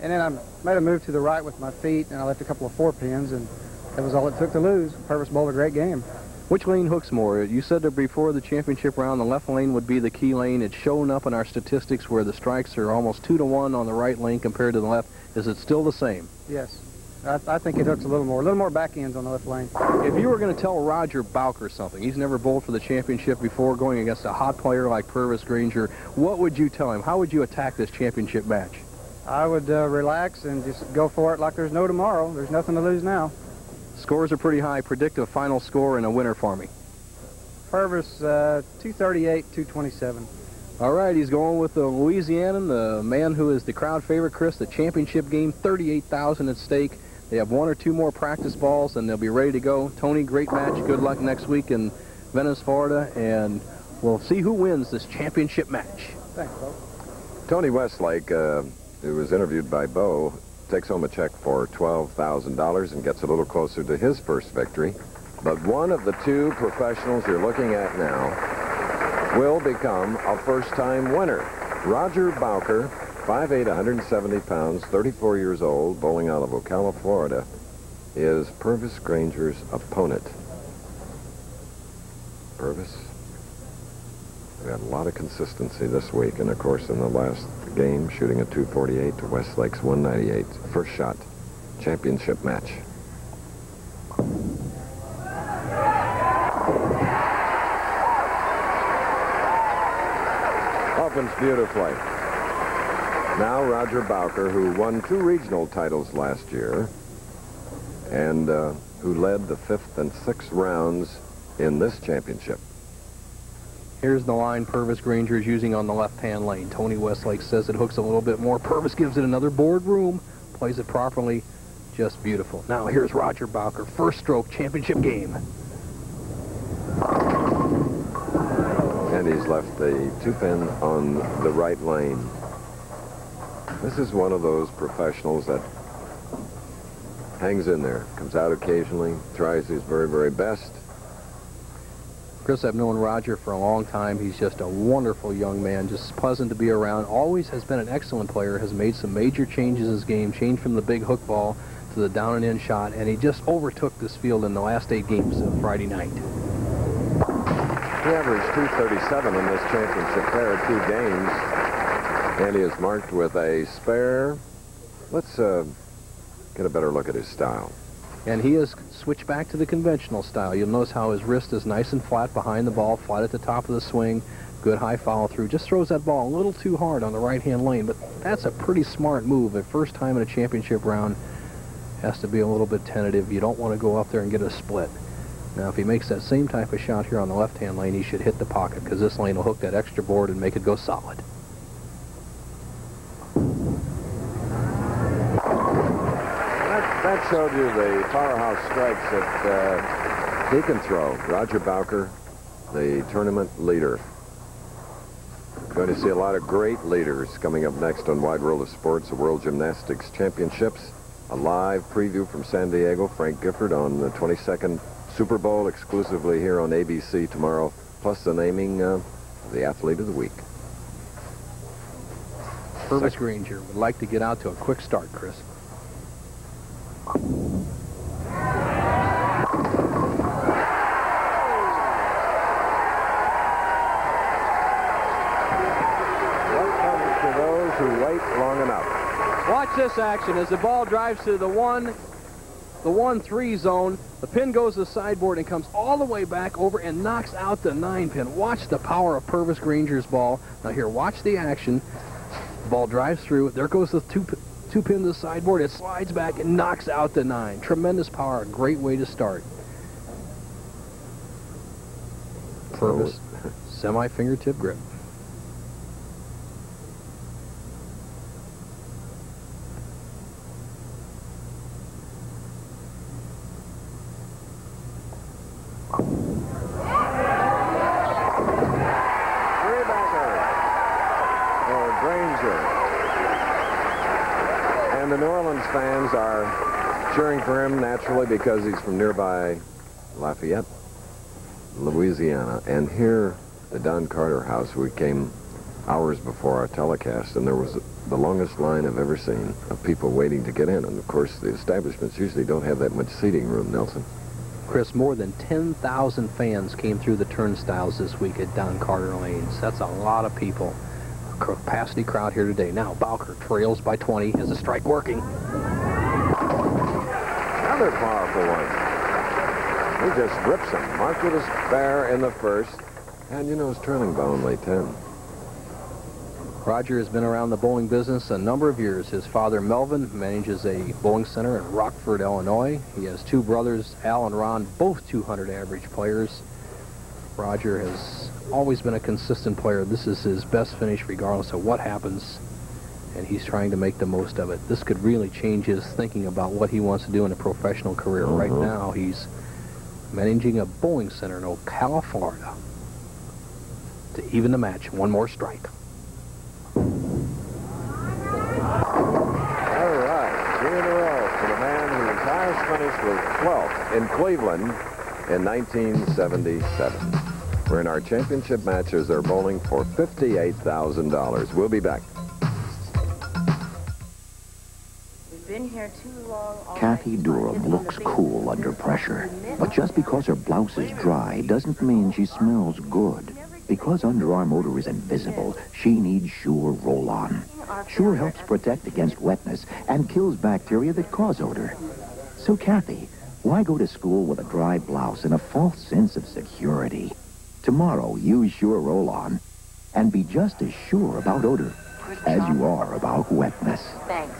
And then I made a move to the right with my feet, and I left a couple of 4-pins, and that was all it took to lose. Purvis bowled a great game. Which lane hooks more? You said that before the championship round, the left lane would be the key lane. It's shown up in our statistics where the strikes are almost 2-to-1 on the right lane compared to the left. Is it still the same? Yes. I think it hooks a little more back ends on the left lane. If you were going to tell Roger Bowker something, he's never bowled for the championship before, going against a hot player like Purvis Granger, what would you tell him? How would you attack this championship match? I would relax and just go for it like there's no tomorrow. There's nothing to lose now. Scores are pretty high. Predict a final score and a winner for me. Purvis, 238, 227. All right, he's going with the Louisianan, the man who is the crowd favorite, Chris. The championship game, $38,000 at stake. They have 1 or 2 more practice balls, and they'll be ready to go. Tony, great match. Good luck next week in Venice, Florida, and we'll see who wins this championship match. Thanks, Bo. Tony Westlake, who was interviewed by Bo, takes home a check for $12,000 and gets a little closer to his first victory. But one of the 2 professionals you're looking at now will become a first-time winner. Roger Bowker, 5'8", 170 pounds, 34 years old, bowling out of Ocala, Florida, is Purvis Granger's opponent. Purvis, we had a lot of consistency this week, and of course in the last game, shooting a 248 to Westlake's 198. First shot, championship match. Opens beautifully. Now Roger Bowker, who won 2 regional titles last year, and who led the 5th and 6th rounds in this championship. Here's the line Purvis Granger is using on the left-hand lane. Tony Westlake says it hooks a little bit more. Purvis gives it another board room, plays it properly, just beautiful. Now here's Roger Bowker, first stroke championship game. And he's left the 2-pin on the right lane. This is one of those professionals that hangs in there, comes out occasionally, tries his very, very best. Chris, I've known Roger for a long time. He's just a wonderful young man, just pleasant to be around. Always has been an excellent player, has made some major changes in his game, changed from the big hook ball to the down and in shot, and he just overtook this field in the last 8 games of Friday night. He averaged 237 in this championship pair, 2 games, and he is marked with a spare. Let's get a better look at his style. And he has switched back to the conventional style. You'll notice how his wrist is nice and flat behind the ball, flat at the top of the swing, good high follow-through. Just throws that ball a little too hard on the right-hand lane, but that's a pretty smart move. The first time in a championship round has to be a little bit tentative. You don't want to go up there and get a split. Now, if he makes that same type of shot here on the left-hand lane, he should hit the pocket, because this lane will hook that extra board and make it go solid. That showed you the powerhouse strikes that he can throw. Roger Bowker, the tournament leader. Going to see a lot of great leaders coming up next on Wide World of Sports, the World Gymnastics Championships. A live preview from San Diego. Frank Gifford on the 22nd Super Bowl exclusively here on ABC tomorrow, plus the naming of the Athlete of the Week. Purvis Granger would like to get out to a quick start, Chris. What comes to those who wait long enough? Watch this action as the ball drives to the 1, the 1-3 zone. The pin goes to the sideboard and comes all the way back over and knocks out the 9-pin. Watch the power of Purvis Granger's ball. Now here, watch the action. The ball drives through. There goes the two pin to the sideboard. It slides back and knocks out the 9. Tremendous power. Great way to start. Purvis, semi-fingertip grip. And the New Orleans fans are cheering for him naturally because he's from nearby Lafayette, Louisiana. And here, the Don Carter house, we came hours before our telecast, and there was the longest line I've ever seen of people waiting to get in. And, of course, the establishments usually don't have that much seating room, Nelson. Chris, more than 10,000 fans came through the turnstiles this week at Don Carter Lanes. That's a lot of people. Capacity crowd here today. Now Bowker trails by 20. Has a strike working. Another powerful one. He just rips him. Marked with a spare in the first. And, you know, he's trailing by only 10. Roger has been around the bowling business a number of years. His father, Melvin, manages a bowling center in Rockford, Illinois. He has two brothers, Al and Ron, both 200 average players. Roger has always been a consistent player. This is his best finish regardless of what happens, and he's trying to make the most of it. This could really change his thinking about what he wants to do in a professional career. Right now, he's managing a bowling center in Ocala, Florida. To even the match, one more strike. All right, 3 in a row for the man whose highest finish was 12th in Cleveland in 1977. We're in our championship match as they're bowling for $58,000. We'll be back. We've been here too long. Kathy Durham looks cool under pressure. But just because her blouse is dry doesn't mean she smells good. Because underarm odor is invisible, she needs Sure Roll-On. Sure helps protect against wetness and kills bacteria that cause odor. So, Kathy, why go to school with a dry blouse and a false sense of security? Tomorrow, use Sure Roll-On and be just as sure about odor as you are about wetness. Thanks.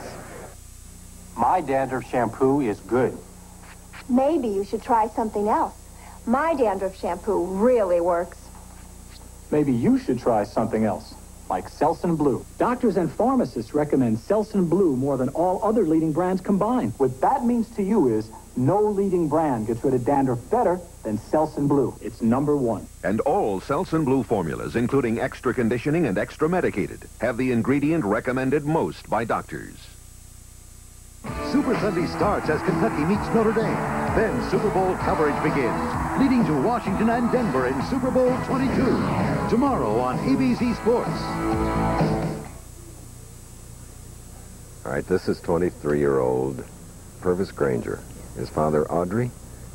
My dandruff shampoo is good. Maybe you should try something else. My dandruff shampoo really works. Maybe you should try something else, like Selsun Blue. Doctors and pharmacists recommend Selsun Blue more than all other leading brands combined. What that means to you is no leading brand gets rid of dandruff better than Selsun Blue. It's #1. And all Selsun Blue formulas, including extra conditioning and extra medicated, have the ingredient recommended most by doctors. Super Sunday starts as Kentucky meets Notre Dame. Then Super Bowl coverage begins, leading to Washington and Denver in Super Bowl 22. Tomorrow on ABC Sports. All right, this is 23-year-old Purvis Granger. His father, Audrey,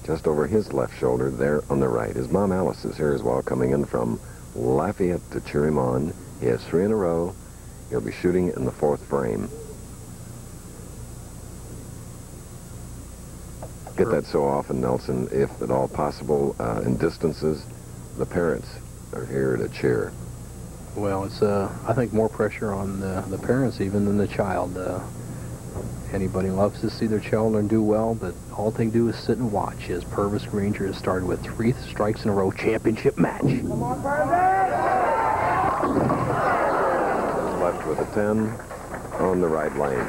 just over his left shoulder, there on the right. His mom, Alice, is here as well, coming in from Lafayette to cheer him on. He has 3 in a row. He'll be shooting in the 4th frame. Get that so often, Nelson, if at all possible, in distances, the parents are here to cheer. Well, it's, I think, more pressure on the parents even than the child. Anybody loves to see their children do well, but all they do is sit and watch as Purvis Granger has started with 3 strikes in a row championship match. Come on, Purvis! Left with a 10 on the right lane.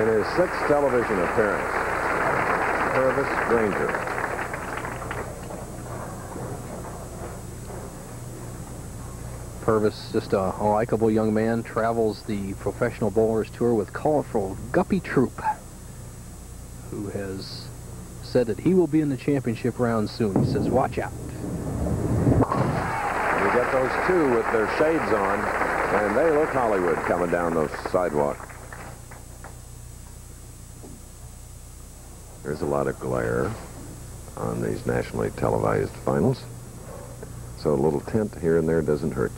In his 6th television appearance, Purvis Granger. Purvis, just a likable young man, travels the Professional Bowlers Tour with colorful Guppy Troop, who has said that he will be in the championship round soon. He says, watch out. You get those two with their shades on, and they look Hollywood coming down those sidewalks. There's a lot of glare on these nationally televised finals, so a little tint here and there doesn't hurt.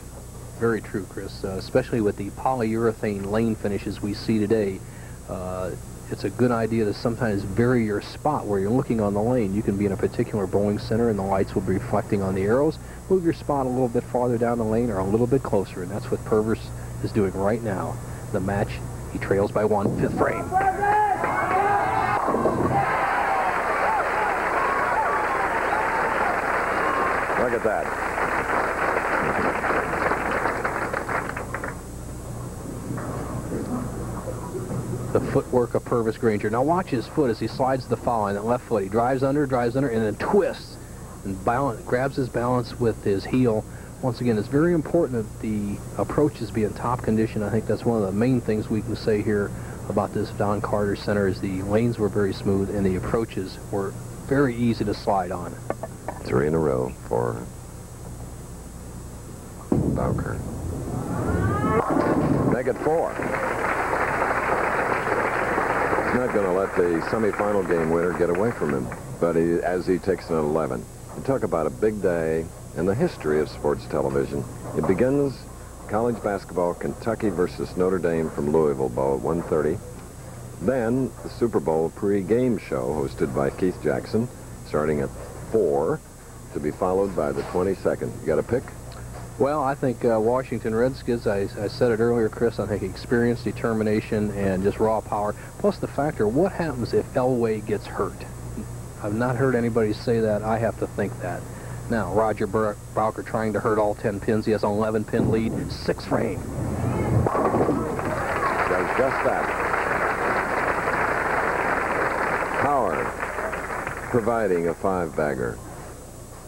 Very true, Chris, especially with the polyurethane lane finishes we see today. It's a good idea to sometimes vary your spot where you're looking on the lane. You can be in a particular bowling center and the lights will be reflecting on the arrows. Move your spot a little bit farther down the lane or a little bit closer, and that's what Purvis is doing right now. The match, he trails by 1, 5th frame. Look at that. The footwork of Purvis Granger. Now watch his foot as he slides the foul line, that left foot. He drives under, and then twists and grabs his balance with his heel. Once again, it's very important that the approaches be in top condition. I think that's one of the main things we can say here about this Don Carter Center is the lanes were very smooth and the approaches were very easy to slide on. 3 in a row for Bowker. Make it 4. He's not going to let the semifinal game winner get away from him, but as he takes an 11. You talk about a big day in the history of sports television. It begins college basketball, Kentucky versus Notre Dame from Louisville Bowl at 1:30. Then the Super Bowl pre-game show hosted by Keith Jackson, starting at 4, to be followed by the 22nd. You got a pick? Well, I think Washington Redskins, I said it earlier, Chris, I think experience, determination, and just raw power. Plus the factor, what happens if Elway gets hurt? I've not heard anybody say that. I have to think that. Now, Roger Bowker trying to hurt all 10 pins. He has an 11-pin lead, 6th frame. Does just that. Power providing a 5-bagger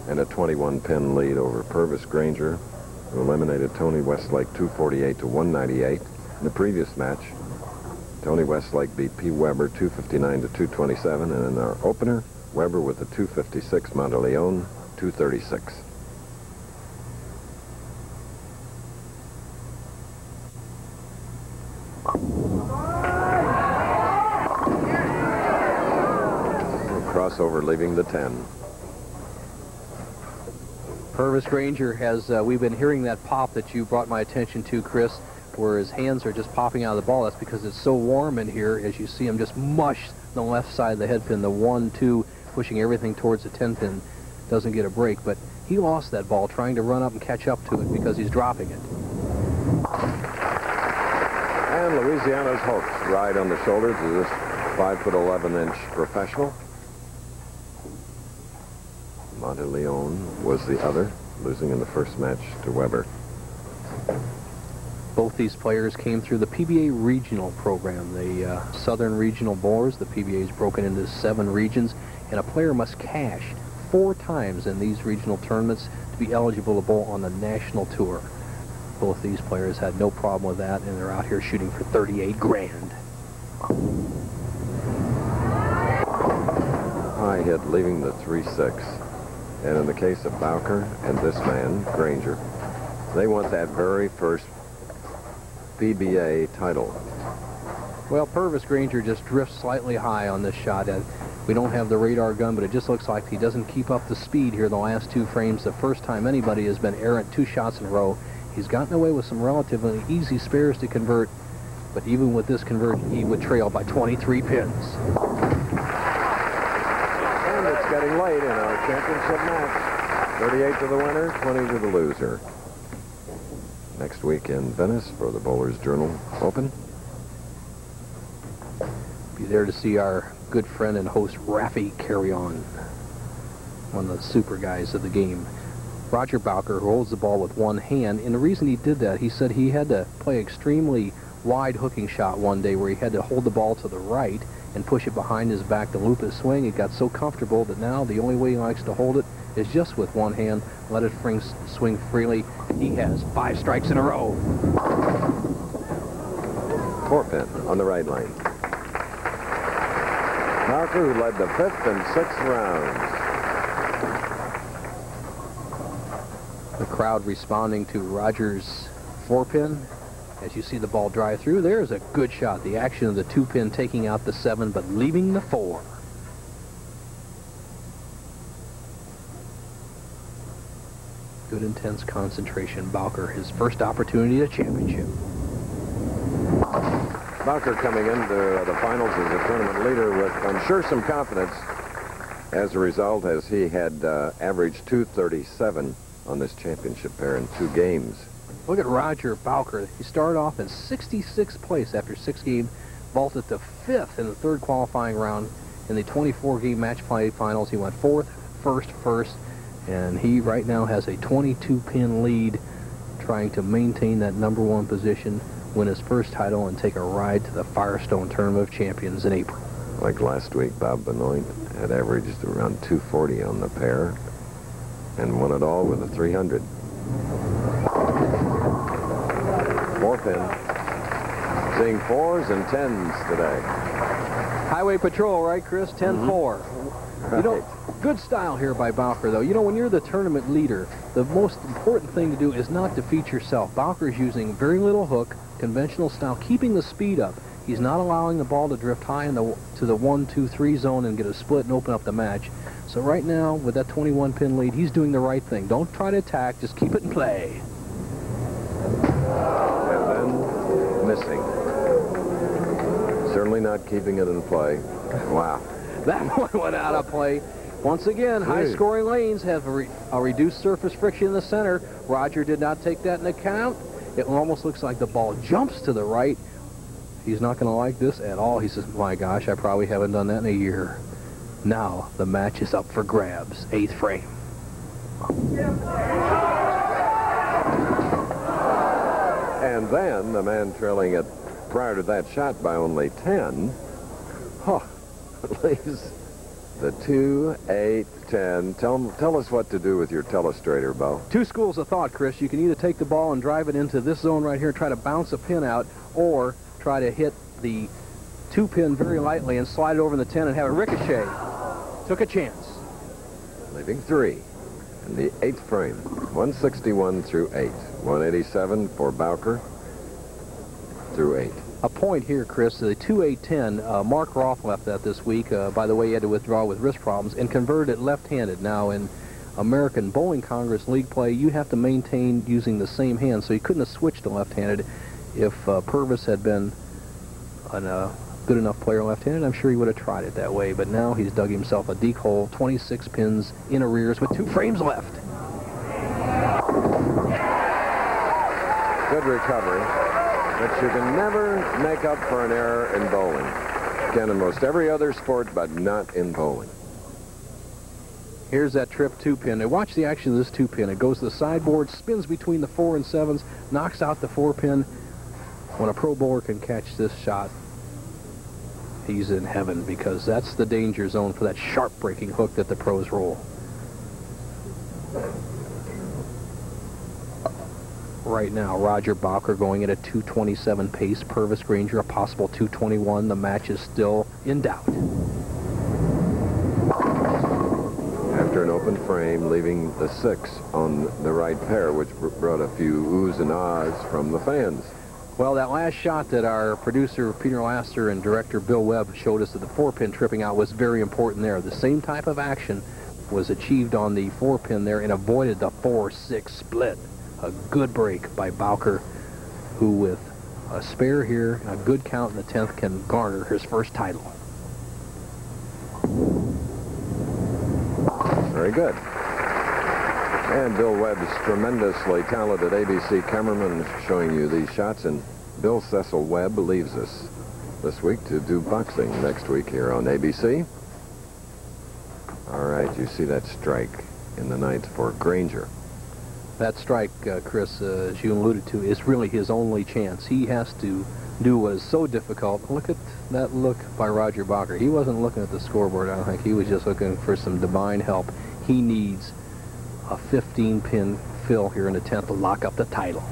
and a 21-pin lead over Purvis Granger, who eliminated Tony Westlake 248 to 198. In the previous match, Tony Westlake beat P. Weber 259 to 227, and in our opener, Weber with the 256, Monteleone 236. Crossover leaving the 10. Purvis Granger has, we've been hearing that pop that you brought my attention to, Chris, where his hands are just popping out of the ball. That's because it's so warm in here, as you see him just mush the left side of the head pin. The 1-2, pushing everything towards the 10 pin, doesn't get a break. But he lost that ball trying to run up and catch up to it because he's dropping it. And Louisiana's hopes ride on the shoulders of this 5'11" professional. Monteleone was the other, losing in the first match to Weber. Both these players came through the PBA regional program, the Southern Regional Bowlers. The PBA is broken into 7 regions, and a player must cash 4 times in these regional tournaments to be eligible to bowl on the national tour. Both these players had no problem with that, and they're out here shooting for 38 grand. High hit leaving the 3-6. And in the case of Bowker and this man, Granger, they want that very first PBA title. Well, Purvis Granger just drifts slightly high on this shot. We don't have the radar gun, but it just looks like he doesn't keep up the speed here the last 2 frames. The first time anybody has been errant 2 shots in a row. He's gotten away with some relatively easy spares to convert, but even with this conversion, he would trail by 23 pins. And it's getting late in our championship match. 38 to the winner, 20 to the loser. Next week in Venice for the Bowlers Journal Open. Be there to see our good friend and host, Raffy Carry-On, one of the super guys of the game. Roger Bowker, who holds the ball with one hand, and the reason he did that, he said he had to play extremely wide hooking shot one day where he had to hold the ball to the right and push it behind his back to loop his swing. It got so comfortable that now the only way he likes to hold it is just with one hand, let it swing freely, and he has 5 strikes in a row. 4-pin on the right lane. Bowker, who led the 5th and 6th rounds. The crowd responding to Roger's 4-pin. As you see the ball drive through, there's a good shot. The action of the 2-pin taking out the 7, but leaving the 4. Good intense concentration. Bowker, his first opportunity at championship. Bakker coming into the finals as a tournament leader with, I'm sure, some confidence as a result, as he had averaged 237 on this championship pair in 2 games. Look at Roger Bowker. He started off in 66th place after 6 games, vaulted to 5th in the 3rd qualifying round. In the 24-game match play finals, he went 4th, 1st, and he right now has a 22-pin lead, trying to maintain that #1 position, win his first title, and take a ride to the Firestone Tournament of Champions in April. Like last week, Bob Benoit had averaged around 240 on the pair and won it all with a 300. 4-pin. Seeing 4s and 10s today. Highway Patrol, right, Chris? 10-4. You know, good style here by Bowker, though. You know, when you're the tournament leader, the most important thing to do is not defeat yourself. Bowker is using very little hook, conventional style, keeping the speed up. He's not allowing the ball to drift high in to the 1, 2, 3 zone and get a split and open up the match. So right now, with that 21-pin lead, he's doing the right thing. Don't try to attack, just keep it in play. And then missing. Certainly not keeping it in play. Wow. That one went out of play. Once again, high-scoring lanes have a reduced surface friction in the center. Roger did not take that into account. It almost looks like the ball jumps to the right. He's not going to like this at all. He says, my gosh, I probably haven't done that in a year. Now the match is up for grabs. 8th frame. And then the man trailing it prior to that shot by only 10, leaves the 2, 8, 10. Tell us what to do with your telestrator, Bo. 2 schools of thought, Chris. You can either take the ball and drive it into this zone right here, try to bounce a pin out, or try to hit the 2-pin very lightly and slide it over in the 10 and have it ricochet. Took a chance. Leaving 3 in the 8th frame. 161 through 8. 187 for Bowker through 8. A point here, Chris, the 2-8-10. Mark Roth left that this week. By the way, he had to withdraw with wrist problems and converted it left-handed. Now, in American Bowling Congress League play, you have to maintain using the same hand, so he couldn't have switched to left-handed. If Purvis had been a good enough player left-handed, I'm sure he would have tried it that way. But now he's dug himself a deep hole, 26 pins in arrears with 2 frames left. Good recovery. But you can never make up for an error in bowling. You can in most every other sport, but not in bowling. Here's that trip 2-pin. Now watch the action of this 2-pin. It goes to the sideboard, spins between the 4 and 7s, knocks out the 4-pin. When a pro bowler can catch this shot, he's in heaven, because that's the danger zone for that sharp breaking hook that the pros roll. Right now, Roger Bowker going at a 227 pace. Purvis Granger, a possible 221. The match is still in doubt. After an open frame, leaving the 6 on the right pair, which brought a few oohs and ahs from the fans. Well, that last shot that our producer Peter Laster and director Bill Webb showed us of the 4-pin tripping out was very important there. The same type of action was achieved on the 4-pin there and avoided the 4-6 split. A good break by Bowker, who with a spare here, a good count in the 10th, can garner his first title. Very good. And Bill Webb's tremendously talented ABC cameraman showing you these shots. And Bill Cecil Webb leaves us this week to do boxing next week here on ABC. All right, you see that strike in the 9th for Granger. That strike, Chris, as you alluded to, is really his only chance. He has to do what is so difficult. Look at that look by Roger Bowker. He wasn't looking at the scoreboard, I don't think. He was just looking for some divine help. He needs a 15-pin fill here in the 10th to lock up the title.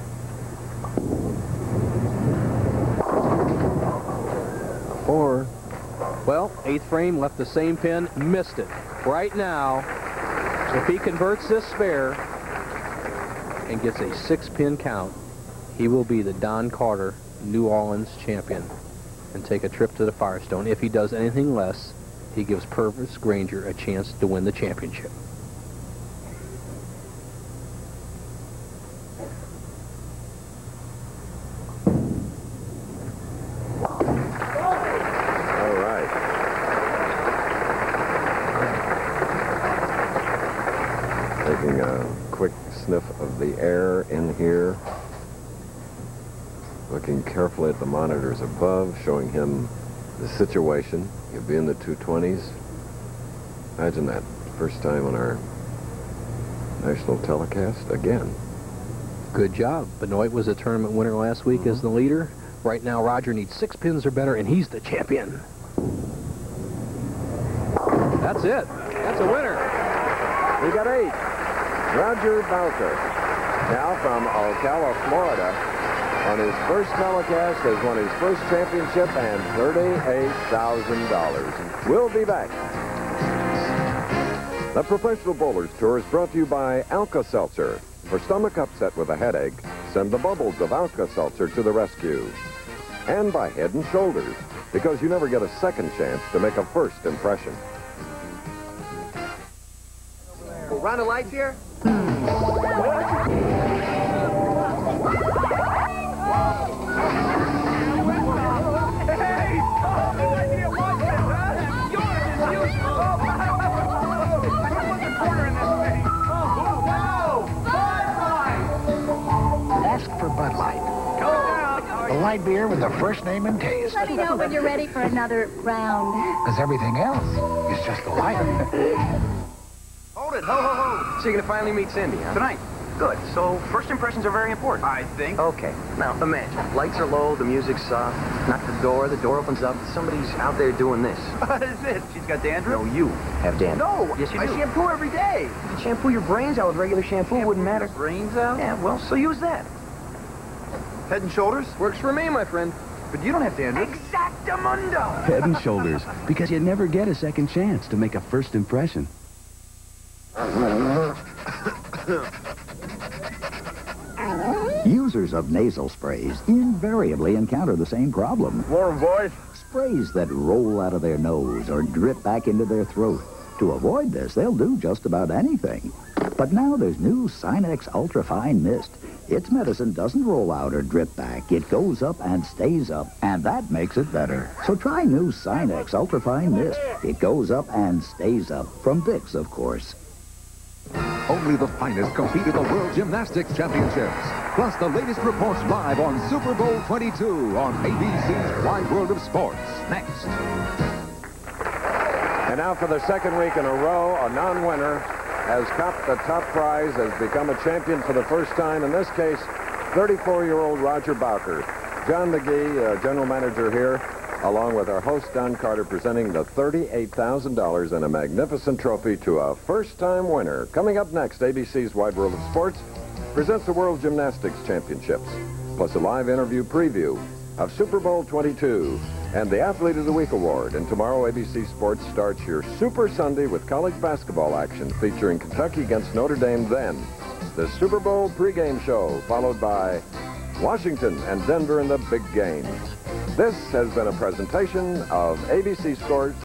Or, well, 8th frame, left the same pin, missed it. Right now, if he converts this spare and gets a 6-pin count, he will be the Don Carter New Orleans champion and take a trip to the Firestone. If he does anything less, he gives Purvis Granger a chance to win the championship. taking a quick sniff of the air in here. Looking carefully at the monitors above, showing him the situation. He'll be in the 220s. Imagine that. First time on our national telecast again. Good job. Benoit was a tournament winner last week as the leader. Right now, Roger needs 6 pins or better, and he's the champion. That's it. That's a winner. We got 8. Roger Bowker, now from Ocala, Florida, on his first telecast has won his first championship and $38,000. We'll be back. The Professional Bowlers Tour is brought to you by Alka-Seltzer. For stomach upset with a headache, send the bubbles of Alka-Seltzer to the rescue. And by Head & Shoulders, because you never get a second chance to make a first impression. Round of lights here? Ask for Bud Light. The light beer with the first name and taste. Let me know when you're ready for another round. Because everything else is just a light. Hold it, ho, ho, ho. So you're going to finally meet Cindy, huh? Tonight. Good. So first impressions are very important. I think. Okay. Now, imagine. Lights are low, the music's soft. Knock the door opens up. Somebody's out there doing this. What is this? She's got dandruff? No, you have dandruff. No. Yes, you do. I shampoo every day. You can shampoo your brains out with regular shampoo. It wouldn't matter. Brains out? Yeah, well, so use that. Head and Shoulders? Works for me, my friend. But you don't have dandruff. Exactamundo! Head and Shoulders, because you never get a second chance to make a first impression. Users of nasal sprays invariably encounter the same problem. Warm voice. Sprays that roll out of their nose or drip back into their throat. To avoid this, they'll do just about anything. But now there's new Sinex Ultrafine Mist. Its medicine doesn't roll out or drip back. It goes up and stays up, and that makes it better. So try new Sinex Ultrafine Mist. It goes up and stays up. From Vicks, of course. Only the finest compete at the World Gymnastics Championships. Plus the latest reports live on Super Bowl 22 on ABC's Wide World of Sports. Next. And now for the second week in a row, a non-winner has copped the top prize, has become a champion for the first time. In this case, 34-year-old Roger Bowker. John McGee, general manager here, along with our host, Don Carter, presenting the $38,000 and a magnificent trophy to a first-time winner. Coming up next, ABC's Wide World of Sports presents the World Gymnastics Championships, plus a live interview preview of Super Bowl 22 and the Athlete of the Week Award. And tomorrow, ABC Sports starts your Super Sunday with college basketball action featuring Kentucky against Notre Dame, then the Super Bowl pregame show, followed by Washington and Denver in the big game. This has been a presentation of ABC Sports.